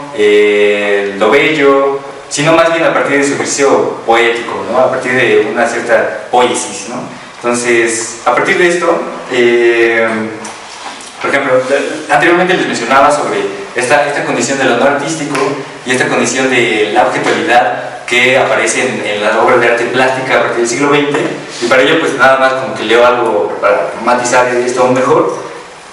[SPEAKER 8] lo bello, sino más bien a partir de su ejercicio poético, ¿no? A partir de una cierta poiesis, ¿no? Entonces, a partir de esto, por ejemplo, anteriormente les mencionaba sobre esta condición del honor artístico y esta condición de la objetualidad que aparece en las obras de arte plástica a partir del siglo XX, y para ello pues nada más como que leo algo para matizar esto aún mejor.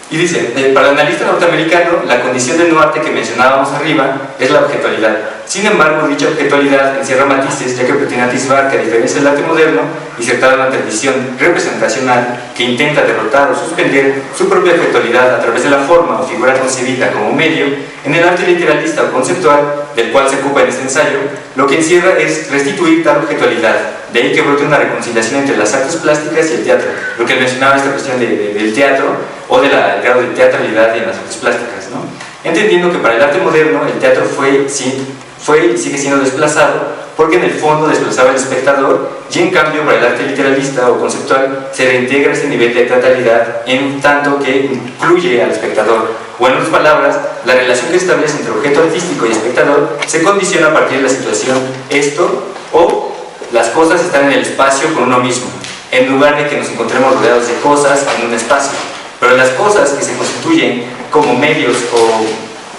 [SPEAKER 8] Y dice, para el analista norteamericano, la condición del no arte que mencionábamos arriba es la objetualidad. Sin embargo, dicha objetualidad encierra matices, ya que pretende atisbar que a diferencia del arte moderno, insertada en una tradición representacional que intenta derrotar o suspender su propia objetualidad a través de la forma o figura concebida como medio, en el arte literalista o conceptual, del cual se ocupa en este ensayo, lo que encierra es restituir tal objetualidad. De ahí que brote una reconciliación entre las artes plásticas y el teatro. Lo que mencionaba esta cuestión del teatro o del grado de teatralidad en las artes plásticas, ¿no? Entendiendo que para el arte moderno el teatro fue y sigue siendo desplazado porque en el fondo desplazaba al espectador, y en cambio para el arte literalista o conceptual se reintegra ese nivel de teatralidad en tanto que incluye al espectador, o en otras palabras, la relación que se establece entre objeto artístico y espectador se condiciona a partir de la situación esto o las cosas están en el espacio con uno mismo, en lugar de que nos encontremos rodeados de cosas en un espacio. Pero las cosas que se constituyen como medios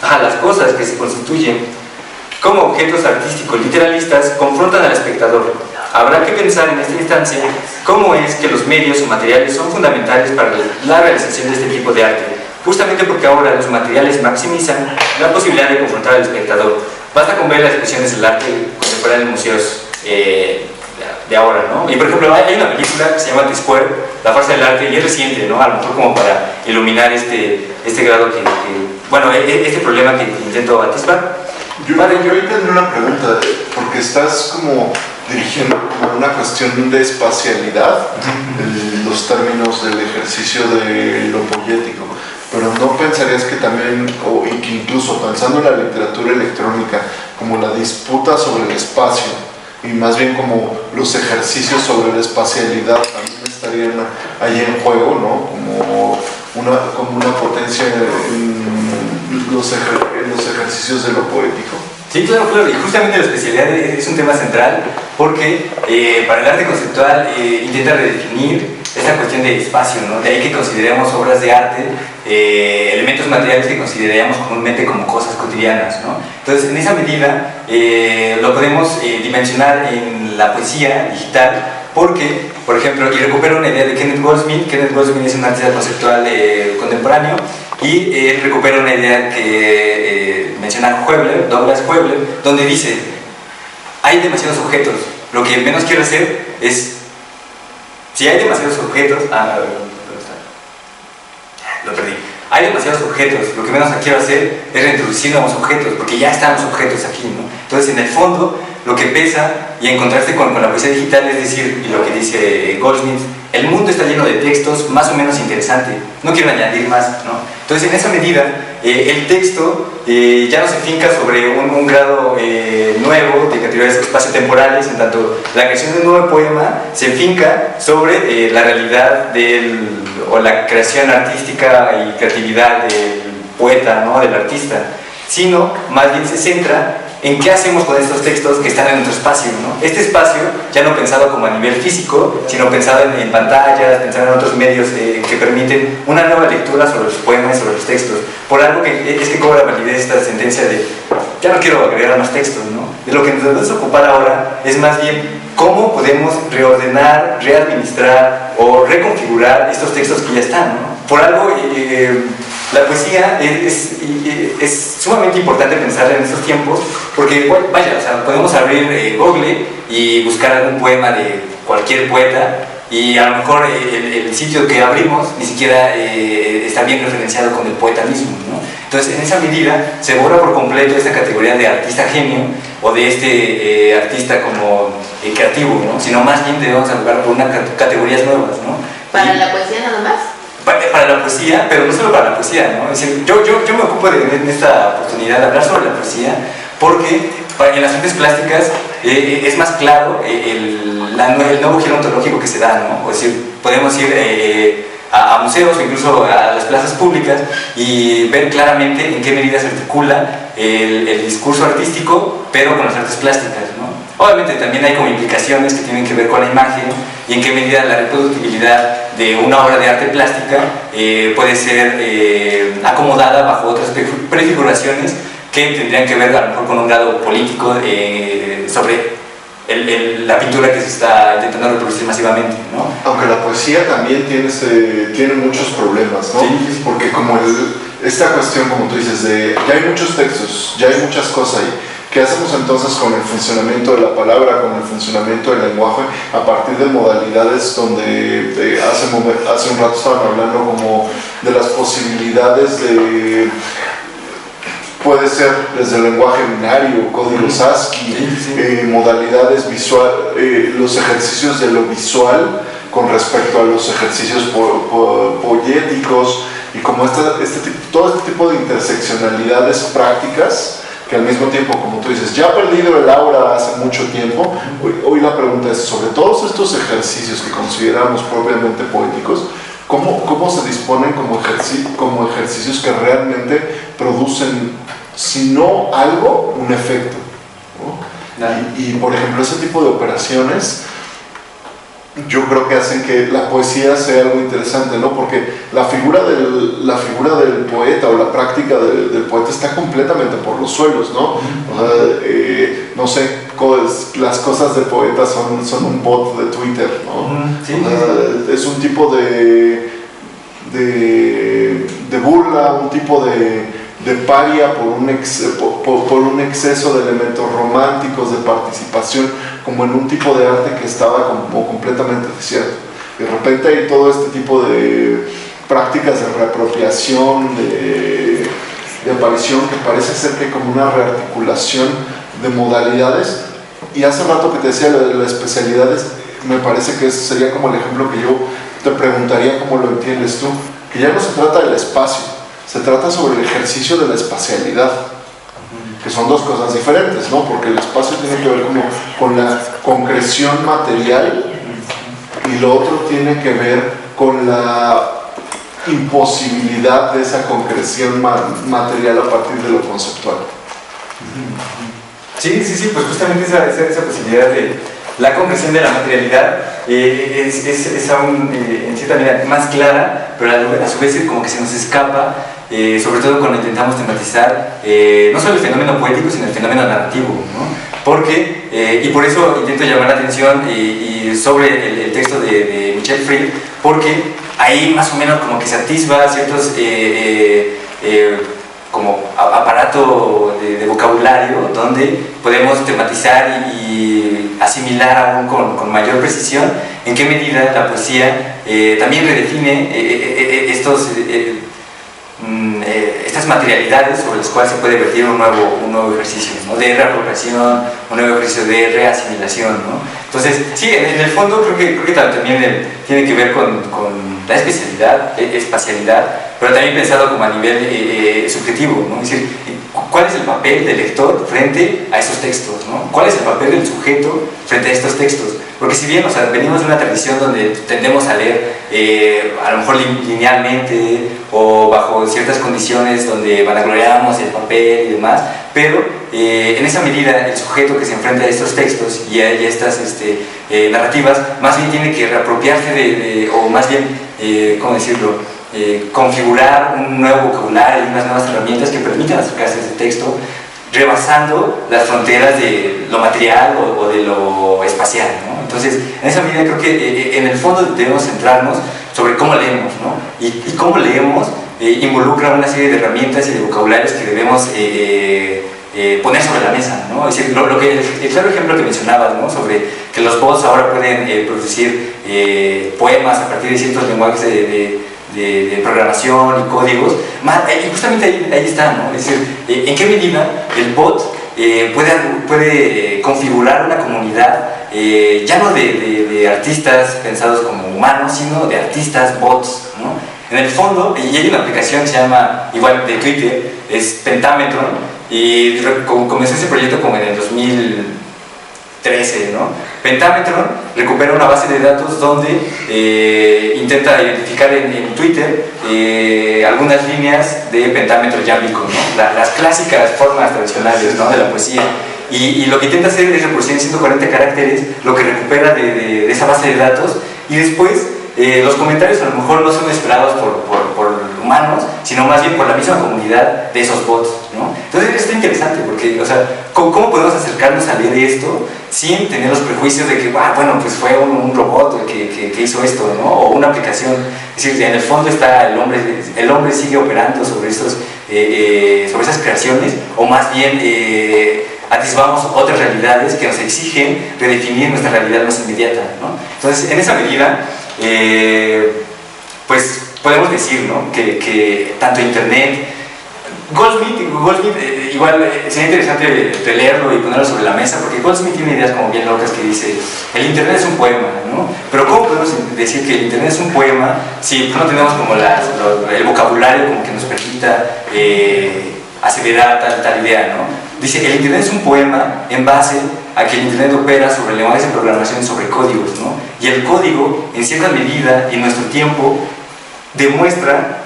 [SPEAKER 8] las cosas que se constituyen como objetos artísticos literalistas confrontan al espectador. Habrá que pensar en esta instancia cómo es que los medios o materiales son fundamentales para la realización de este tipo de arte, justamente porque ahora los materiales maximizan la posibilidad de confrontar al espectador. Basta con ver las expresiones del arte contemporáneo en museos de ahora, ¿no? Y por ejemplo, hay una película que se llama The Square, La Farsa del Arte, y es reciente, ¿no? A lo mejor como para iluminar este grado este problema que intento atisbar.
[SPEAKER 4] Yo ahí tendré una pregunta, porque estás como dirigiendo una cuestión de espacialidad, los términos del ejercicio de lo poético, pero ¿no pensarías que también, y que incluso pensando en la literatura electrónica, como la disputa sobre el espacio, y más bien como los ejercicios sobre la espacialidad también estarían ahí en juego, ¿no? Como una potencia en los ejercicios de lo poético?
[SPEAKER 8] Sí, claro, y justamente la especialidad es un tema central porque para el arte conceptual intenta redefinir esta cuestión de espacio, ¿no? De ahí que consideremos obras de arte, elementos materiales que consideraríamos comúnmente como cosas cotidianas, ¿no? Entonces, en esa medida lo podemos dimensionar en la poesía digital porque, por ejemplo, y recupero una idea de Kenneth Goldsmith. Kenneth Goldsmith es un artista conceptual contemporáneo y recupero una idea que menciona Douglas Huebler, donde dice: hay demasiados objetos, lo que menos quiero hacer es, si hay demasiados objetos, lo perdí. Hay demasiados objetos, lo que menos quiero hacer es reintroducir nuevos objetos, porque ya están los objetos aquí, ¿no? Entonces, en el fondo, lo que pesa, y encontrarse con la poesía digital, es decir, y lo que dice Goldsmith, el mundo está lleno de textos más o menos interesantes, no quiero añadir más, ¿no? Entonces, en esa medida, el texto ya no se finca sobre un grado nuevo de categorías espaciotemporales, en tanto la creación de un nuevo poema se finca sobre la realidad o la creación artística y creatividad del poeta, ¿no? Del artista, sino más bien se centra en qué hacemos con estos textos que están en nuestro espacio, ¿no? Este espacio ya no pensado como a nivel físico, sino pensado en pantallas, pensado en otros medios que permiten una nueva lectura sobre los poemas y sobre los textos. Por algo que es que cobra validez esta sentencia de ya no quiero agregar más textos, ¿no? De lo que nos debemos ocupar ahora es más bien cómo podemos reordenar, readministrar o reconfigurar estos textos que ya están, ¿no? Por algo la poesía es sumamente importante pensar en estos tiempos, porque podemos abrir Google y buscar algún poema de cualquier poeta, y a lo mejor el sitio que abrimos ni siquiera está bien referenciado con el poeta mismo, ¿no? Entonces, en esa medida se borra por completo esta categoría de artista genio o de este artista como creativo, ¿no? Sino más bien debemos abogar por unas categorías nuevas, ¿no?
[SPEAKER 6] ¿Para la poesía nada más?
[SPEAKER 8] Para la poesía, pero no solo para la poesía, ¿no? Es decir, yo me ocupo en esta oportunidad de hablar sobre la poesía porque en las artes plásticas es más claro el nuevo giro ontológico que se da, ¿no? Es decir, podemos ir a museos o incluso a las plazas públicas y ver claramente en qué medida se articula el discurso artístico, pero con las artes plásticas, ¿no? Obviamente también hay como implicaciones que tienen que ver con la imagen y en qué medida la reproductibilidad de una obra de arte plástica puede ser acomodada bajo otras prefiguraciones que tendrían que ver a lo mejor con un grado político sobre la pintura que se está intentando reproducir masivamente, ¿no?
[SPEAKER 4] Aunque la poesía también tiene muchos problemas, ¿no?
[SPEAKER 8] Sí.
[SPEAKER 4] Porque como esta cuestión, como tú dices, ya hay muchos textos, ya hay muchas cosas ahí. ¿Qué hacemos entonces con el funcionamiento de la palabra, con el funcionamiento del lenguaje, a partir de modalidades donde hace un rato estaban hablando como de las posibilidades de... Puede ser desde el lenguaje binario, códigos ASCII, modalidades visual, los ejercicios de lo visual con respecto a los ejercicios poéticos y como todo este tipo de interseccionalidades prácticas que al mismo tiempo, como tú dices, ya ha perdido el aura hace mucho tiempo. Hoy la pregunta es, sobre todos estos ejercicios que consideramos propiamente poéticos, ¿cómo se disponen como ejercicios que realmente producen, si no algo, un efecto, ¿no? Y, por ejemplo, ese tipo de operaciones yo creo que hacen que la poesía sea algo interesante, ¿no? Porque la figura del poeta o la práctica del poeta está completamente por los suelos, ¿no? O sea, no sé, las cosas de poeta son un bot de Twitter, ¿no?
[SPEAKER 8] Sí,
[SPEAKER 4] o sea, es un tipo de burla, un tipo de paria por un exceso de elementos románticos, de participación, como en un tipo de arte que estaba como completamente desierto. De repente hay todo este tipo de prácticas de reapropiación, de aparición, que parece ser que hay como una rearticulación de modalidades. Y hace rato que te decía lo de las especialidades, me parece que ese sería como el ejemplo que yo te preguntaría cómo lo entiendes tú, que ya no se trata del espacio, se trata sobre el ejercicio de la espacialidad, que son dos cosas diferentes, ¿no? Porque el espacio tiene que ver como con la concreción material y lo otro tiene que ver con la imposibilidad de esa concreción material a partir de lo conceptual.
[SPEAKER 8] Sí, pues justamente esa posibilidad de la concreción de la materialidad es aún en cierta medida más clara, pero a su vez como que se nos escapa, sobre todo cuando intentamos tematizar no solo el fenómeno poético, sino el fenómeno narrativo, ¿no? Porque, y por eso intento llamar la atención sobre el texto de Michel Friel, porque ahí más o menos como que se atisba ciertos como aparato de vocabulario donde podemos tematizar y asimilar aún con mayor precisión en qué medida la poesía también redefine estas materialidades sobre las cuales se puede vertir un nuevo ejercicio, ¿no? De reapropiación, un nuevo ejercicio de reasimilación, ¿no? Entonces, sí, en el fondo creo que también tiene que ver con la especialidad, espacialidad, pero también pensado como a nivel subjetivo, ¿no? Es decir, ¿cuál es el papel del lector frente a esos textos, ¿no? ¿Cuál es el papel del sujeto frente a estos textos? Porque si bien, o sea, venimos de una tradición donde tendemos a leer a lo mejor linealmente o bajo ciertas condiciones donde vanagloriamos el papel y demás, pero en esa medida el sujeto que se enfrenta a estos textos y a estas narrativas más bien tiene que reapropiarse o más bien, ¿cómo decirlo?, configurar un nuevo vocabulario y unas nuevas herramientas que permitan acercarse a ese texto, rebasando las fronteras de lo material o de lo espacial, ¿no? Entonces, en esa medida creo que en el fondo debemos centrarnos sobre cómo leemos, ¿no? Y cómo leemos involucra una serie de herramientas y de vocabularios que debemos poner sobre la mesa, ¿no? Es decir, el claro ejemplo que mencionabas, ¿no? Sobre que los bots ahora pueden producir poemas a partir de ciertos lenguajes de programación y códigos, y justamente ahí está, ¿no? Es decir, en qué medida el bot puede configurar una comunidad ya no de artistas pensados como humanos, sino de artistas bots, ¿no? En el fondo, y hay una aplicación que se llama, igual de Twitter, es Pentametron, y comenzó ese proyecto como en el 2013, ¿no? Pentametron recupera una base de datos donde intenta identificar en Twitter algunas líneas de pentámetro yámbico, ¿no? Las clásicas formas tradicionales, ¿no?, de la poesía. Y lo que intenta hacer es reproducir en 140 caracteres lo que recupera de esa base de datos, y después los comentarios a lo mejor no son esperados por humanos, sino más bien por la misma comunidad de esos bots, ¿no? Entonces esto es interesante porque, o sea, ¿cómo podemos acercarnos a leer esto sin tener los prejuicios de que, bueno, pues fue un robot el que hizo esto, ¿no? O una aplicación? Es decir, en el fondo está el hombre sigue operando sobre esas creaciones, o más bien atisbamos otras realidades que nos exigen redefinir nuestra realidad más inmediata, ¿no? Entonces, en esa medida, pues podemos decir, ¿no?, que tanto Internet, Goldsmith igual sería interesante leerlo y ponerlo sobre la mesa, porque Goldsmith tiene ideas como bien locas que dice: el Internet es un poema, ¿no? Pero ¿cómo podemos decir que el Internet es un poema si no tenemos como el vocabulario como que nos permita acelerar tal idea, ¿no? Dice: el Internet es un poema en base a que el Internet opera sobre lenguajes de programación, sobre códigos, ¿no? Y el código, en cierta medida, en nuestro tiempo, demuestra,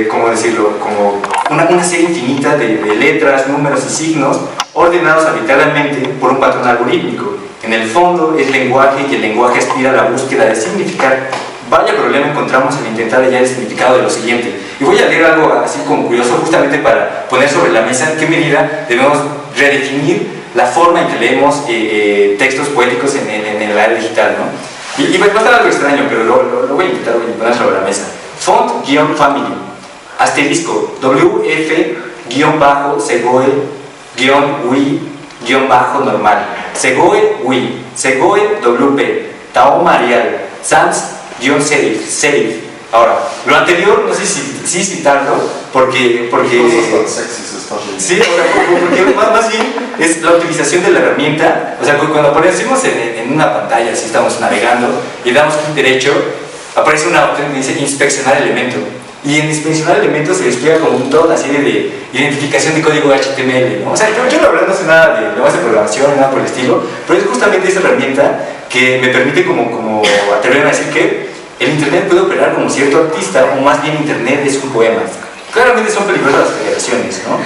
[SPEAKER 8] ¿cómo decirlo?, como una serie infinita de letras, números y signos ordenados arbitrariamente por un patrón algorítmico. En el fondo es lenguaje y el lenguaje aspira a la búsqueda de significar. Vaya problema encontramos al intentar hallar el significado de lo siguiente. Y voy a leer algo así como curioso, justamente para poner sobre la mesa en qué medida debemos redefinir la forma en que leemos textos poéticos en la era digital, ¿no? Y va a estar algo extraño, pero lo voy a intentar poner sobre la mesa. Font-family, asterisco, WF-Segoe-Wi-normal, Segoe-Wi, Segoe-WP, Tao Marial, Sans-Serif. Ahora, lo anterior, no sé si citarlo, porque
[SPEAKER 4] Cosas tan sexys estás leyendo.
[SPEAKER 8] sí, porque más bien es la utilización de la herramienta. O sea, cuando aparecemos en una pantalla, si estamos navegando y damos clic derecho, aparece una opción que dice inspeccionar elemento. Y en inspeccionar elementos se despliega como toda una serie de identificación de código HTML, ¿no? O sea, yo la verdad no sé nada de lenguaje de programación, nada por el estilo, pero es justamente esa herramienta que me permite como atreverme a decir que el Internet puede operar como cierto artista, o más bien Internet es un poema. Claramente son peligrosas las federaciones, ¿no?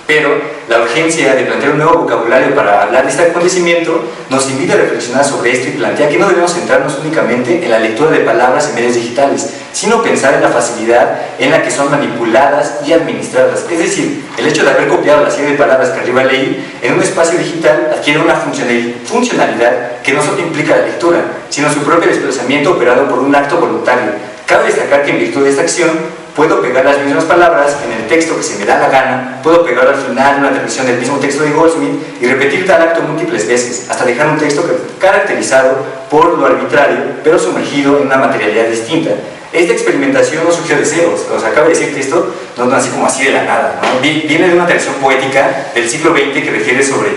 [SPEAKER 8] Pero la urgencia de plantear un nuevo vocabulario para hablar de este acontecimiento nos invita a reflexionar sobre esto y plantea que no debemos centrarnos únicamente en la lectura de palabras en medios digitales, sino pensar en la facilidad en la que son manipuladas y administradas. Es decir, el hecho de haber copiado la serie de palabras que arriba leí en un espacio digital adquiere una funcionalidad que no solo implica la lectura, sino su propio desplazamiento operado por un acto voluntario. Cabe destacar que en virtud de esta acción puedo pegar las mismas palabras en el texto que se me da la gana, puedo pegar al final una traducción del mismo texto de Goldsmith y repetir tal acto múltiples veces, hasta dejar un texto caracterizado por lo arbitrario, pero sumergido en una materialidad distinta. Esta experimentación no surgió de ceros, o sea, acabo de decir que esto no nace como así de la nada, ¿no? Viene de una tradición poética del siglo XX que refiere sobre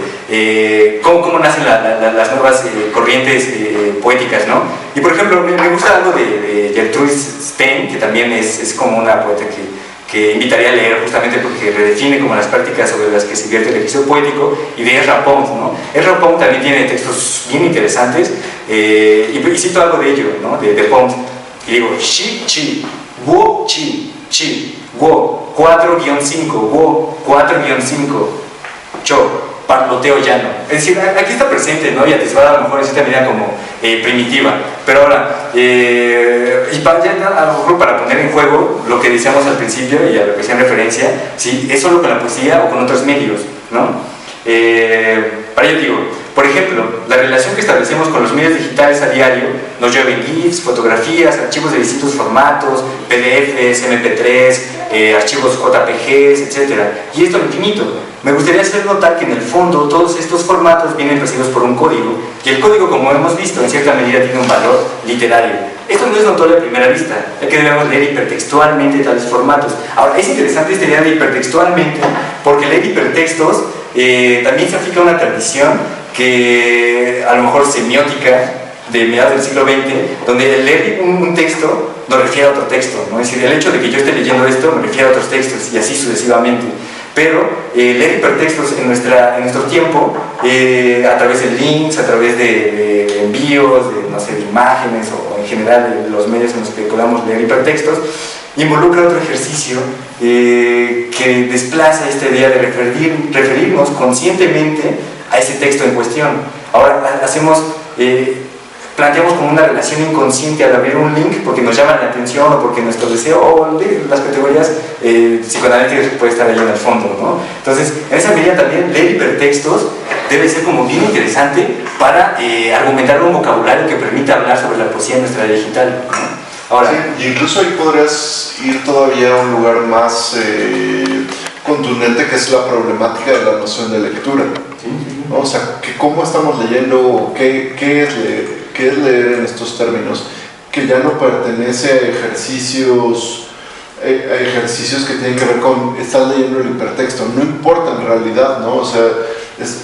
[SPEAKER 8] cómo nacen las nuevas corrientes poéticas, ¿no? Y por ejemplo, me gusta algo de Gertrude Stein, que también es como una poeta que invitaría a leer justamente porque redefine como las prácticas sobre las que se vierte el ejercicio poético, y de Ezra Pound, ¿no? Ezra Pound también tiene textos bien interesantes, y cito algo de ello, ¿no? De Pound. Y digo, shi, chi, wo, chi, wo, 4-5, wo, 4-5, cho, parloteo llano. Es decir, aquí está presente, ¿no? Y atisbada a lo mejor en cierta medida como primitiva. Pero ahora, y a lo mejor para poner en juego lo que decíamos al principio y a lo que hacía referencia, si es solo con la poesía o con otros medios, ¿no? Para ello digo, por ejemplo, la relación que establecemos con los medios digitales a diario nos llueven GIFs, fotografías, archivos de distintos formatos, PDFs, MP3, archivos JPGs, etc. Y esto al infinito. Me gustaría hacer notar que en el fondo todos estos formatos vienen precedidos por un código, y el código, como hemos visto, en cierta medida tiene un valor literario. Esto no es notorio a primera vista, ya que debemos leer hipertextualmente tales formatos. Ahora, es interesante esta idea de hipertextualmente, porque leer hipertextos también se aplica a una tradición que a lo mejor semiótica de mediados del siglo XX, donde leer un texto nos refiere a otro texto, ¿no? Es decir, el hecho de que yo esté leyendo esto me refiere a otros textos, y así sucesivamente. Pero leer hipertextos en nuestro tiempo, a través de links, a través de envíos, de imágenes, o en general de los medios en los que podamos leer hipertextos, involucra otro ejercicio que desplaza esta idea de referirnos conscientemente a ese texto en cuestión. Ahora planteamos como una relación inconsciente al abrir un link porque nos llama la atención, o porque nuestro deseo, o las categorías psicoanalíticas que puede estar ahí en el fondo, ¿no? Entonces, en esa medida también leer hipertextos debe ser como bien interesante para argumentar un vocabulario que permita hablar sobre la poesía en nuestra era digital, ¿no? Ahora,
[SPEAKER 4] sí, y incluso ahí podrías ir todavía a un lugar más contundente, que es la problemática de la noción de lectura. ¿No? O sea, ¿cómo estamos leyendo? ¿Qué es leer en estos términos? Que ya no pertenece a ejercicios que tienen que ver con estar leyendo el hipertexto. No importa en realidad, ¿no? O sea,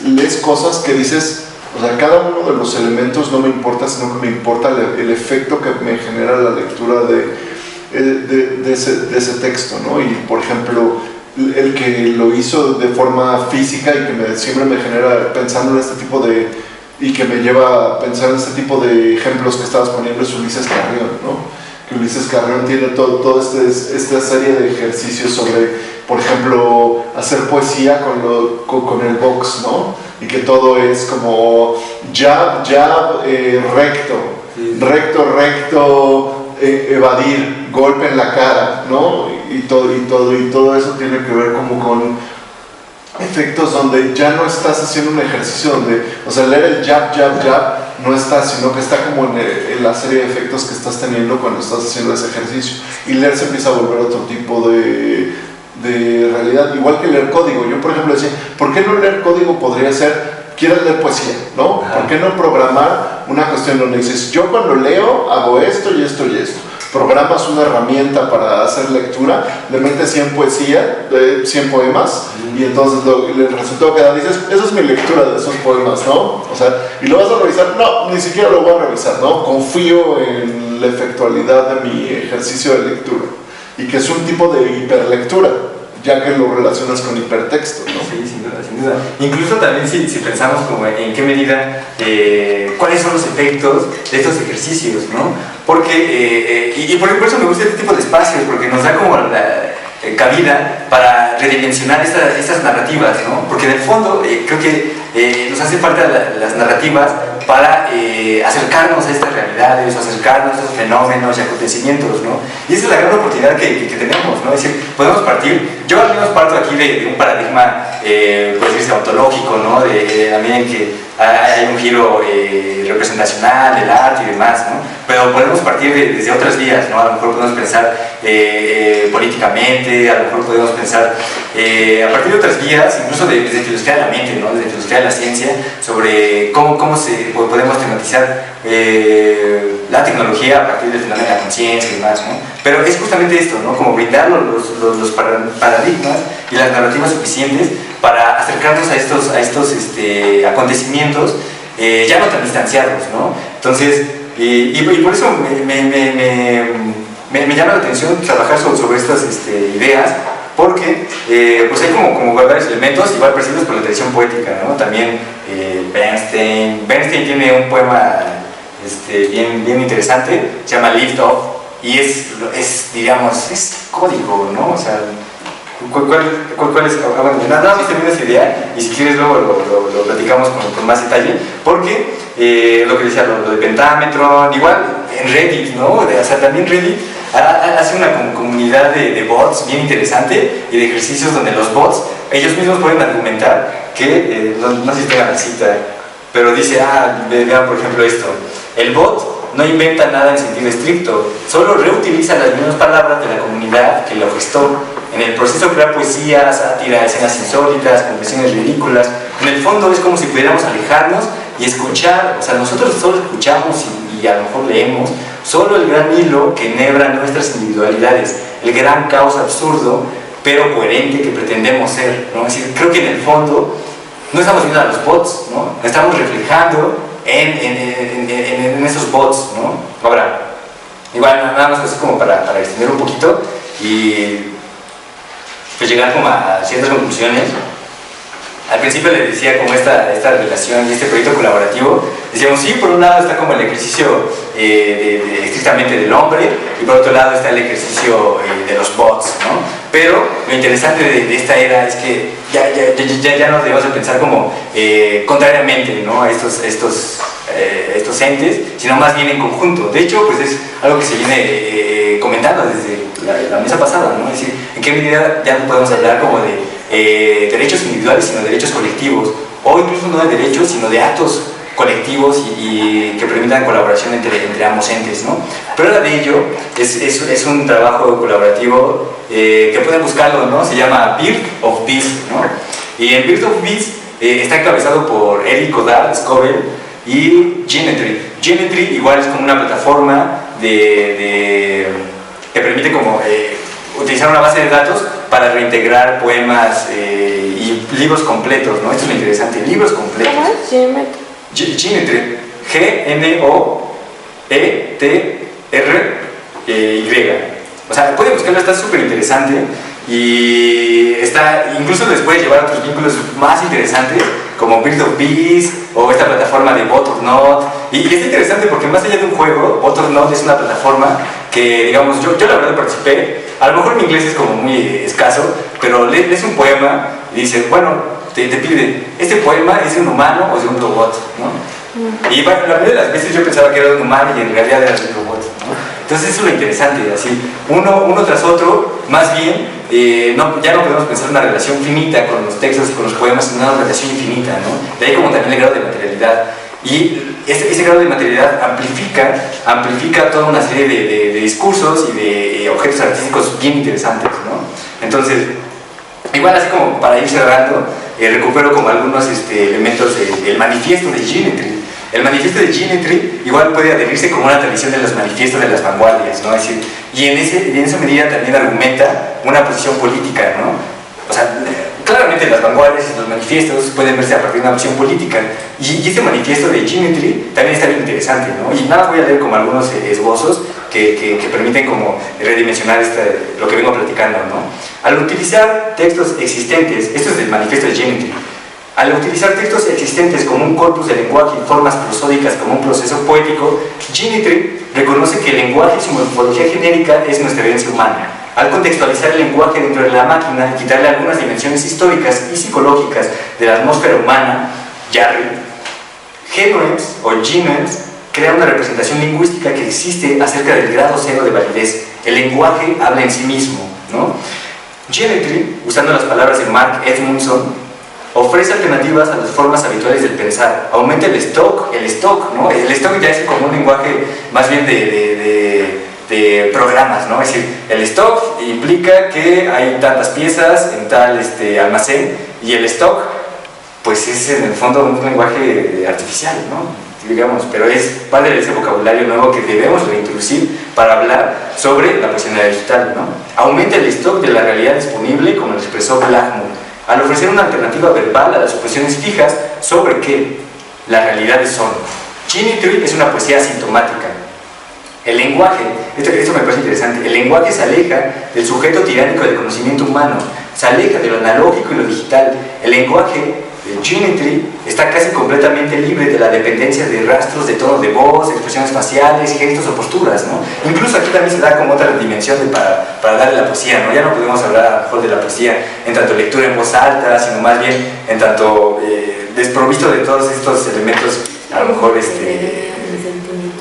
[SPEAKER 4] lees cosas que dices, o sea, cada uno de los elementos no me importa, sino que me importa el efecto que me genera la lectura de ese texto, ¿no? Y, por ejemplo, el que lo hizo de forma física y que siempre me genera pensando en este tipo de, y que me lleva a pensar en este tipo de ejemplos que estabas poniendo, es Ulises Carrión, ¿no? Que Ulises Carrión tiene toda esta serie de ejercicios sobre por ejemplo, hacer poesía con el box, ¿no? Y que todo es como jab, recto, evadir, golpe en la cara, ¿no? Y todo eso tiene que ver como con efectos donde ya no estás haciendo un ejercicio donde, o sea, leer el jab no está, sino que está como en la serie de efectos que estás teniendo cuando estás haciendo ese ejercicio, y leer se empieza a volver otro tipo de realidad, igual que leer código. Yo, por ejemplo, decía, ¿por qué no leer código podría ser, quieres leer poesía, ¿no? ¿Por qué no programar una cuestión donde dices, yo cuando leo hago esto y esto y esto? Programas una herramienta para hacer lectura, le metes 100 poesía, 100 poemas, y entonces el resultado que da, dices, esa es mi lectura de esos poemas, ¿no? O sea, y lo vas a revisar, no, ni siquiera lo voy a revisar, ¿no? Confío en la efectualidad de mi ejercicio de lectura, y que es un tipo de hiperlectura, ya que lo relacionas con hipertexto, ¿no?
[SPEAKER 8] Sí, sin duda, sin duda. Incluso también si pensamos como en qué medida, cuáles son los efectos de estos ejercicios, ¿no? Porque, y por eso me gusta este tipo de espacios, porque nos da como la cabida para redimensionar estas narrativas, ¿no? Porque en el fondo creo que nos hacen falta las narrativas para acercarnos a estas realidades, acercarnos a estos fenómenos y acontecimientos, ¿no? Y esa es la gran oportunidad que tenemos, ¿no? Es decir, podemos partir, yo al menos parto aquí de un paradigma, puede decirse, ontológico, ¿no? También que hay un giro representacional del arte y demás, ¿no? Pero podemos partir desde otras vías, ¿no? A lo mejor podemos pensar políticamente, a lo mejor podemos pensar a partir de otras vías, incluso desde filosofía de la mente, ¿no? Desde filosofía de la ciencia, sobre cómo podemos tematizar la tecnología a partir del fenómeno de la conciencia y demás, ¿no? Pero es justamente esto, ¿no? Como brindar los paradigmas y las narrativas suficientes para acercarnos a estos acontecimientos ya no tan distanciados, ¿no? Entonces, y por eso me llama la atención trabajar sobre estas ideas, porque pues hay como varios elementos igual percibidos por la tradición poética, ¿no? También Bernstein tiene un poema bien interesante, se llama Lift Off, y digamos, es código, ¿no? O sea, ¿cuál es? Nada más termino esa idea, y si quieres luego lo platicamos con más detalle, porque lo que decía, lo de Pentametron, igual en Reddit, ¿no? O sea, también Reddit hace una comunidad de bots bien interesante, y de ejercicios donde los bots, ellos mismos pueden argumentar que, no sé si tengan la cita, pero dice, vean por ejemplo esto, el bot no inventa nada en sentido estricto, solo reutiliza las mismas palabras de la comunidad que lo gestó. En el proceso crea poesía, sátira, escenas insólitas, confesiones ridículas. En el fondo es como si pudiéramos alejarnos y escuchar, o sea, nosotros solo escuchamos y a lo mejor leemos solo el gran hilo que enhebra nuestras individualidades, el gran caos absurdo pero coherente que pretendemos ser, ¿no? Es decir, creo que en el fondo no estamos viendo a los bots, ¿no? Estamos reflejando en esos bots, ¿no? Ahora, igual nada más así como para extender un poquito y pues llegar como a ciertas conclusiones. Al principio les decía como esta relación y este proyecto colaborativo, decíamos, sí, por un lado está como el ejercicio estrictamente del hombre, y por otro lado está el ejercicio de los bots, ¿no? Pero lo interesante de esta era es que ya no debemos de pensar como contrariamente, ¿no? a estos entes, sino más bien en conjunto. De hecho, pues es algo que se viene comentando desde la mesa pasada, ¿no? Es decir, en qué medida ya no podemos hablar como de derechos individuales, sino de derechos colectivos, o incluso no de derechos, sino de actos colectivos y que permitan colaboración entre ambos entes, ¿no? Prueba de ello es un trabajo colaborativo que pueden buscarlo, ¿no? Se llama Birth of Bees, ¿no? Y en Birth of Bees está encabezado por Eric Godard Scoville y Genetry. Genetry igual es como una plataforma que permite como utilizar una base de datos para reintegrar poemas y libros completos, ¿no? Esto es lo interesante, libros completos.
[SPEAKER 6] ¿Cómo es?
[SPEAKER 8] Genetry, G-N-O-E-T-R-Y. O sea, pueden buscarlo, está súper interesante, y incluso les puede llevar a otros vínculos más interesantes como Birth of Bees o esta plataforma de Bot or Not. Y está interesante porque más allá de un juego, Bot or Not es una plataforma que digamos, yo la verdad participé, a lo mejor mi inglés es como muy escaso, pero lees un poema y dices, bueno, te pide, ¿este poema es de un humano o de un robot? ¿No? Y bueno, la mayoría de las veces yo pensaba que era de un humano y en realidad era de un robot, ¿no? Entonces eso es lo interesante, así, uno tras otro, más bien, ya no podemos pensar una relación finita con los textos y con los poemas, sino una relación infinita, ¿no? De ahí como también el grado de materialidad. Y ese grado de materialidad amplifica toda una serie de discursos y de objetos artísticos bien interesantes, ¿no? Entonces, igual así como para ir cerrando, recupero como algunos elementos del manifiesto de Ginetry. El manifiesto de Ginetry igual puede adherirse como una tradición de los manifiestos de las vanguardias, ¿no? Es decir, y en esa medida también argumenta una posición política, ¿no? O sea, claramente las vanguardias y los manifiestos pueden verse a partir de una opción política, y este manifiesto de Ginetry también está bien interesante, ¿no? Y nada, voy a leer como algunos esbozos que permiten como redimensionar lo que vengo platicando, ¿no? Al utilizar textos existentes, esto es del manifiesto de Ginetry, al utilizar textos existentes como un corpus de lenguaje y formas prosódicas como un proceso poético, Ginetry reconoce que el lenguaje y su morfología genérica es nuestra herencia humana. Al contextualizar el lenguaje dentro de la máquina y quitarle algunas dimensiones históricas y psicológicas de la atmósfera humana, Genoens o Ginens crea una representación lingüística que existe acerca del grado cero de validez. El lenguaje habla en sí mismo, ¿no? Ginetry, usando las palabras de Mark Edmundson, ofrece alternativas a las formas habituales del pensar, aumenta el stock, ¿no? El stock ya es como un lenguaje más bien de programas, ¿no? Es decir, el stock implica que hay tantas piezas en tal almacén, y el stock pues es en el fondo un lenguaje artificial, ¿no? Digamos, pero es parte de ese vocabulario nuevo que debemos reintroducir para hablar sobre la poesía digital, ¿no? Aumenta el stock de la realidad disponible, como lo expresó Blackmore, al ofrecer una alternativa verbal a las suposiciones fijas sobre qué las realidades son. Ginetry es una poesía asintomática. El lenguaje, esto me parece interesante, el lenguaje se aleja del sujeto tiránico del conocimiento humano, se aleja de lo analógico y lo digital. El lenguaje de Ginetry está casi completamente libre de la dependencia de rastros de tonos de voz, expresiones faciales, gestos o posturas, ¿no? Incluso aquí también se da como otra dimensión para darle la poesía, ¿no? Ya no podemos hablar a lo mejor de la poesía en tanto lectura en voz alta, sino más bien en tanto desprovisto de todos estos elementos, a lo mejor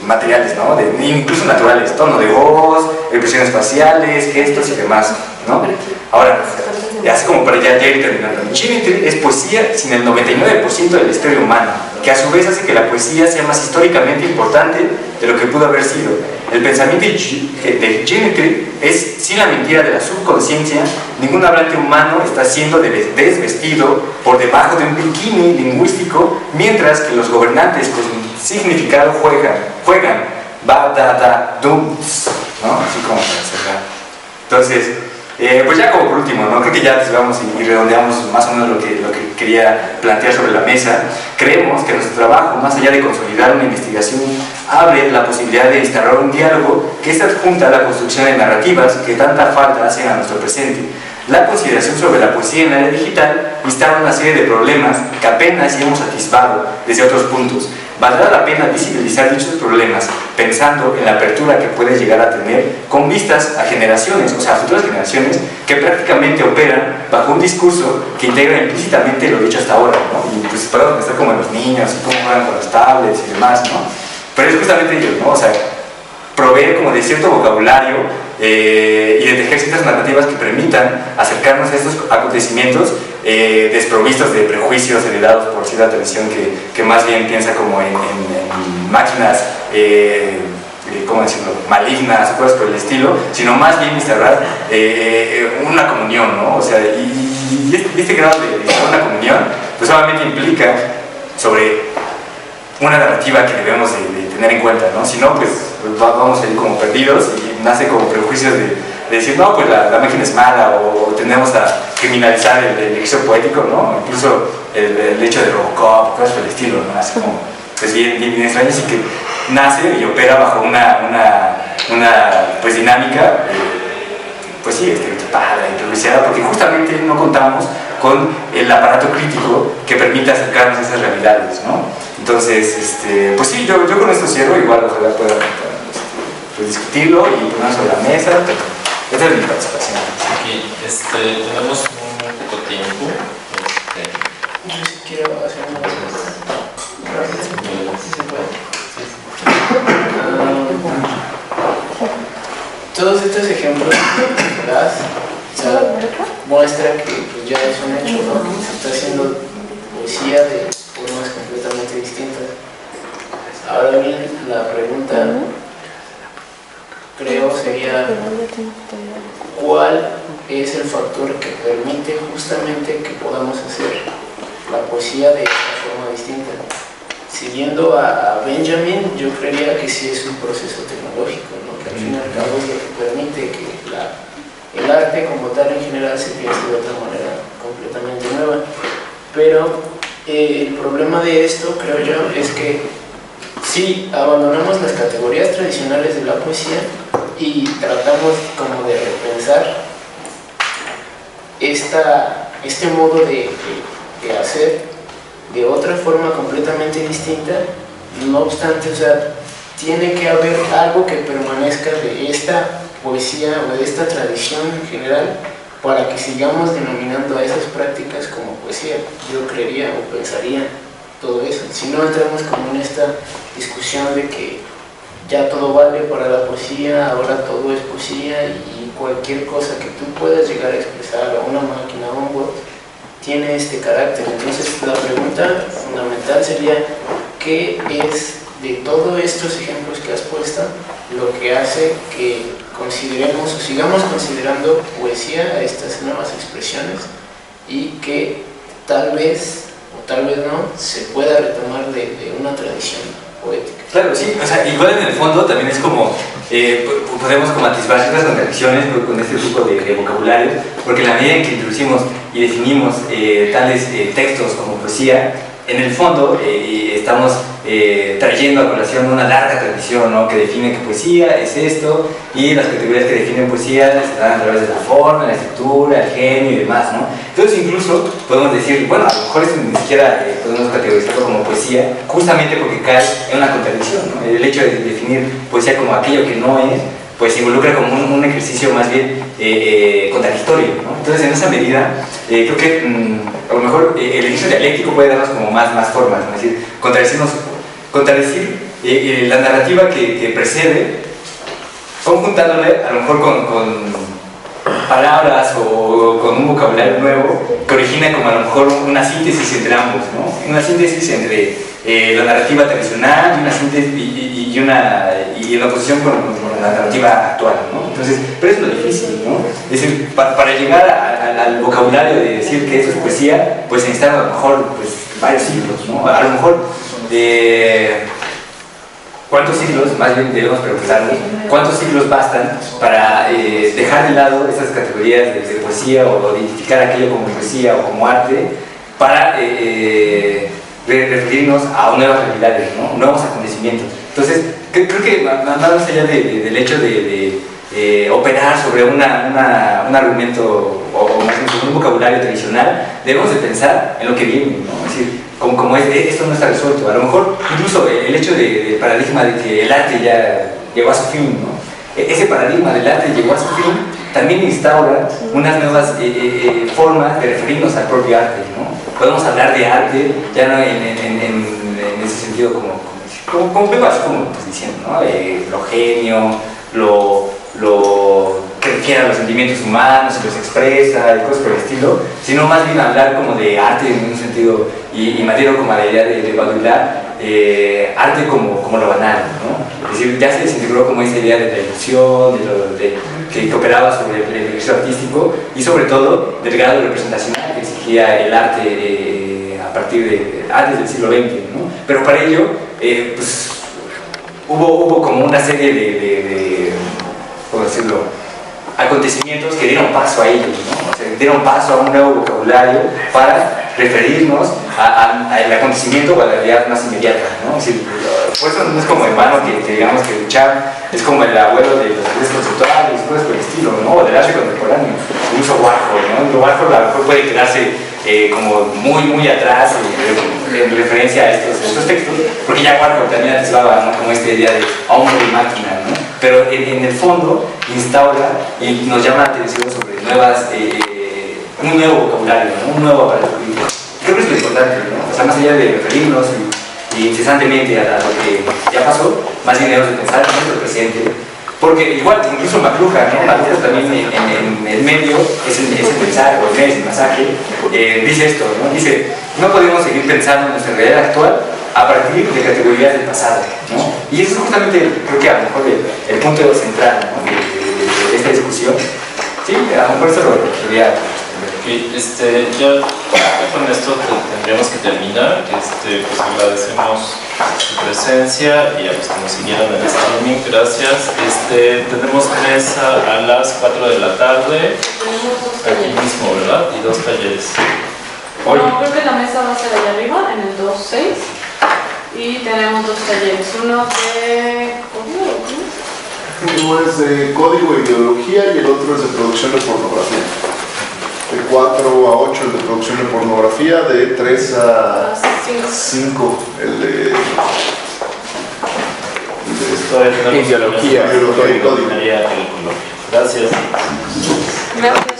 [SPEAKER 8] materiales, ¿no? Incluso naturales, tono de voz, expresiones faciales, gestos y demás, ¿no? Ahora, así como para ya ir terminando, Ginetry es poesía sin el 99% de la historia humana, que a su vez hace que la poesía sea más históricamente importante de lo que pudo haber sido. El pensamiento de Ginetry es, sin la mentira de la subconsciencia, ningún hablante humano está siendo desvestido por debajo de un bikini lingüístico, mientras que los gobernantes con significado juegan ba-da-da-dums, ¿no? Así como para cerrar. Entonces, pues ya como por último, ¿no? Creo que ya vamos y redondeamos más o menos lo que quería plantear sobre la mesa. Creemos que nuestro trabajo, más allá de consolidar una investigación, abre la posibilidad de instaurar un diálogo que se adjunta a la construcción de narrativas que tanta falta hacen a nuestro presente. La consideración sobre la poesía en la era digital instala una serie de problemas que apenas hemos atisbado desde otros puntos. Valdrá la pena visibilizar dichos problemas pensando en la apertura que puede llegar a tener con vistas a generaciones, o sea, a futuras generaciones que prácticamente operan bajo un discurso que integra implícitamente lo dicho hasta ahora, ¿no? Y pues podemos pensar como en los niños y cómo juegan con las tablets y demás, ¿no? Pero es justamente ello, ¿no? O sea, proveer como de cierto vocabulario y de tejer ciertas narrativas que permitan acercarnos a estos acontecimientos desprovistos de prejuicios heredados por cierta tradición que más bien piensa como en máquinas, ¿cómo decirlo?, malignas o cosas por el estilo, sino más bien instaurar una comunión, ¿no? O sea, y este grado de instaurar una comunión, pues solamente implica sobre una narrativa que debemos de tener en cuenta, ¿no? Si no, pues vamos a ir como perdidos y nace como prejuicios de decir, no, pues la máquina es mala, o tendemos a criminalizar el ejercicio poético, ¿no? Incluso el hecho de Robocop, cosas por el estilo, ¿no? Así como, pues bien extraño, así que nace y opera bajo una pues dinámica, pues sí, estereotipada y prejuiciada, porque justamente no contamos con el aparato crítico que permita acercarnos a esas realidades, ¿no? Entonces, pues sí, yo con esto cierro, igual ojalá pueda pues, discutirlo y ponerlo sobre la mesa. Esta es mi participación.
[SPEAKER 1] Aquí tenemos un poco tiempo.
[SPEAKER 2] Yo sí quiero hacer una cosa rápida, si se puede. Todos estos ejemplos que das, muestra que pues, ya es un hecho, ¿no? Se está haciendo poesía de formas completamente distintas. Ahora bien, la pregunta, creo, sería ¿cuál es el factor que permite justamente que podamos hacer la poesía de esta forma distinta? Siguiendo a Benjamin, yo creería que sí es un proceso tecnológico, ¿no? Que al fin y al cabo es lo que permite que el arte como tal en general se piense de otra manera completamente nueva. Pero el problema de esto, creo yo, es que si abandonamos las categorías tradicionales de la poesía y tratamos como de repensar este modo de hacer de otra forma completamente distinta, no obstante, o sea, tiene que haber algo que permanezca de esta poesía o de esta tradición en general para que sigamos denominando a esas prácticas como poesía. Yo creería o pensaría todo eso. Si no entramos como en esta discusión de que ya todo vale para la poesía, ahora todo es poesía y cualquier cosa que tú puedas llegar a expresar a una máquina o un bot tiene este carácter. Entonces la pregunta fundamental sería ¿qué es de todos estos ejemplos que has puesto lo que hace que consideremos o sigamos considerando poesía a estas nuevas expresiones y que tal vez o tal vez no se pueda retomar de una tradición poética?
[SPEAKER 8] Claro, sí, o sea, igual en el fondo también es como podemos como atisbar ciertas contradicciones con este tipo de vocabulario, porque en la medida en que introducimos y definimos tales textos como poesía, en el fondo estamos trayendo a colación una larga tradición, ¿no? Que define que poesía es esto, y las categorías que definen poesía se dan a través de la forma, la estructura, el genio y demás, ¿no? Entonces incluso podemos decir, bueno, a lo mejor esto ni siquiera podemos categorizarlo como poesía, justamente porque cae en una contradicción, ¿no? El hecho de definir poesía como aquello que no es, pues involucra como un ejercicio más bien contradictorio, ¿no? Entonces en esa medida creo que a lo mejor el ejercicio dialéctico puede darnos como más formas, ¿no? Es decir, contradecir la narrativa que precede, conjuntándole a lo mejor con palabras o con un vocabulario nuevo que origina como a lo mejor una síntesis entre ambos, ¿no? Una síntesis entre la narrativa tradicional y una síntesis y en oposición con la narrativa actual, ¿no? Entonces, pero eso es lo difícil, ¿no? Es decir, para llegar al vocabulario de decir que eso es poesía, pues necesitan a lo mejor pues, varios siglos, ¿no? A lo mejor ¿cuántos siglos, más bien debemos preguntarnos, cuántos siglos bastan para dejar de lado esas categorías de poesía o identificar aquello como poesía o como arte para referirnos a nuevas realidades, ¿no? Nuevos acontecimientos? Entonces, creo que más allá del hecho de operar sobre un argumento o más bien sobre un vocabulario tradicional, debemos de pensar en lo que viene, ¿no? Es decir, como esto no está resuelto. A lo mejor incluso el hecho del paradigma de que el arte ya llegó a su fin, ¿no? Ese paradigma del arte llegó a su fin también instaura unas nuevas formas de referirnos al propio arte, ¿no? Podemos hablar de arte ya no en ese sentido como pues diciendo, ¿no? Lo genio, lo que refiere a los sentimientos humanos, se los expresa y cosas por el estilo, sino más bien hablar como de arte en un sentido y Mateo como la idea de Baudelaire, arte como lo banal, ¿no? Es decir, ya se desintegró como esa idea de la ilusión, que operaba sobre el ejercicio artístico y sobre todo del grado representacional que exigía el arte a partir de antes del siglo XX, ¿no? Pero para ello, pues hubo como una serie de ¿cómo decirlo?, acontecimientos que dieron paso a ellos, ¿no? O sea, dieron paso a un nuevo vocabulario para referirnos al acontecimiento o a la realidad más inmediata, ¿no? Es decir, por eso no es como en vano que digamos que Duchamp es como el abuelo de los artistas conceptuales y cosas por el estilo, ¿no? O del arte contemporáneo, incluso Warhol, ¿no? Warhol a lo mejor puede quedarse como muy atrás en referencia a estos textos, porque ya Warhol también atisbaba, ¿no? Como esta idea de hombre y máquina, ¿no? pero en el fondo instaura y nos llama la atención sobre un nuevo vocabulario, ¿no? Un nuevo aparato jurídico. Creo que es lo importante, ¿no? O sea, más allá de referirnos y incesantemente a lo que ya pasó, más bien debemos de pensar en nuestro presente, porque igual, incluso McLuhan, ¿no? McLuhan también en el medio, es el mensaje, o el mensaje, dice esto, ¿no? Dice, no podemos seguir pensando en nuestra realidad actual a partir de categorías del pasado, ¿no? Y eso es justamente, creo que a lo mejor el punto central, ¿no? de esta discusión. Sí, a lo mejor eso lo quería.
[SPEAKER 1] Ya con esto tendríamos que terminar. Pues agradecemos su presencia y a los que nos siguieron en el streaming, gracias. Tenemos mesa a las 4 de la tarde, aquí mismo, ¿verdad? Y 2 talleres.
[SPEAKER 9] Hoy. No, creo que la mesa va a ser allá arriba, en el 2.6, y tenemos 2 talleres, uno de
[SPEAKER 4] uno es de código e ideología y el otro es de producción de pornografía. De 4 a 8 el de producción de pornografía, de 3 a 5 el de
[SPEAKER 1] ideología, código. Gracias.
[SPEAKER 9] Gracias.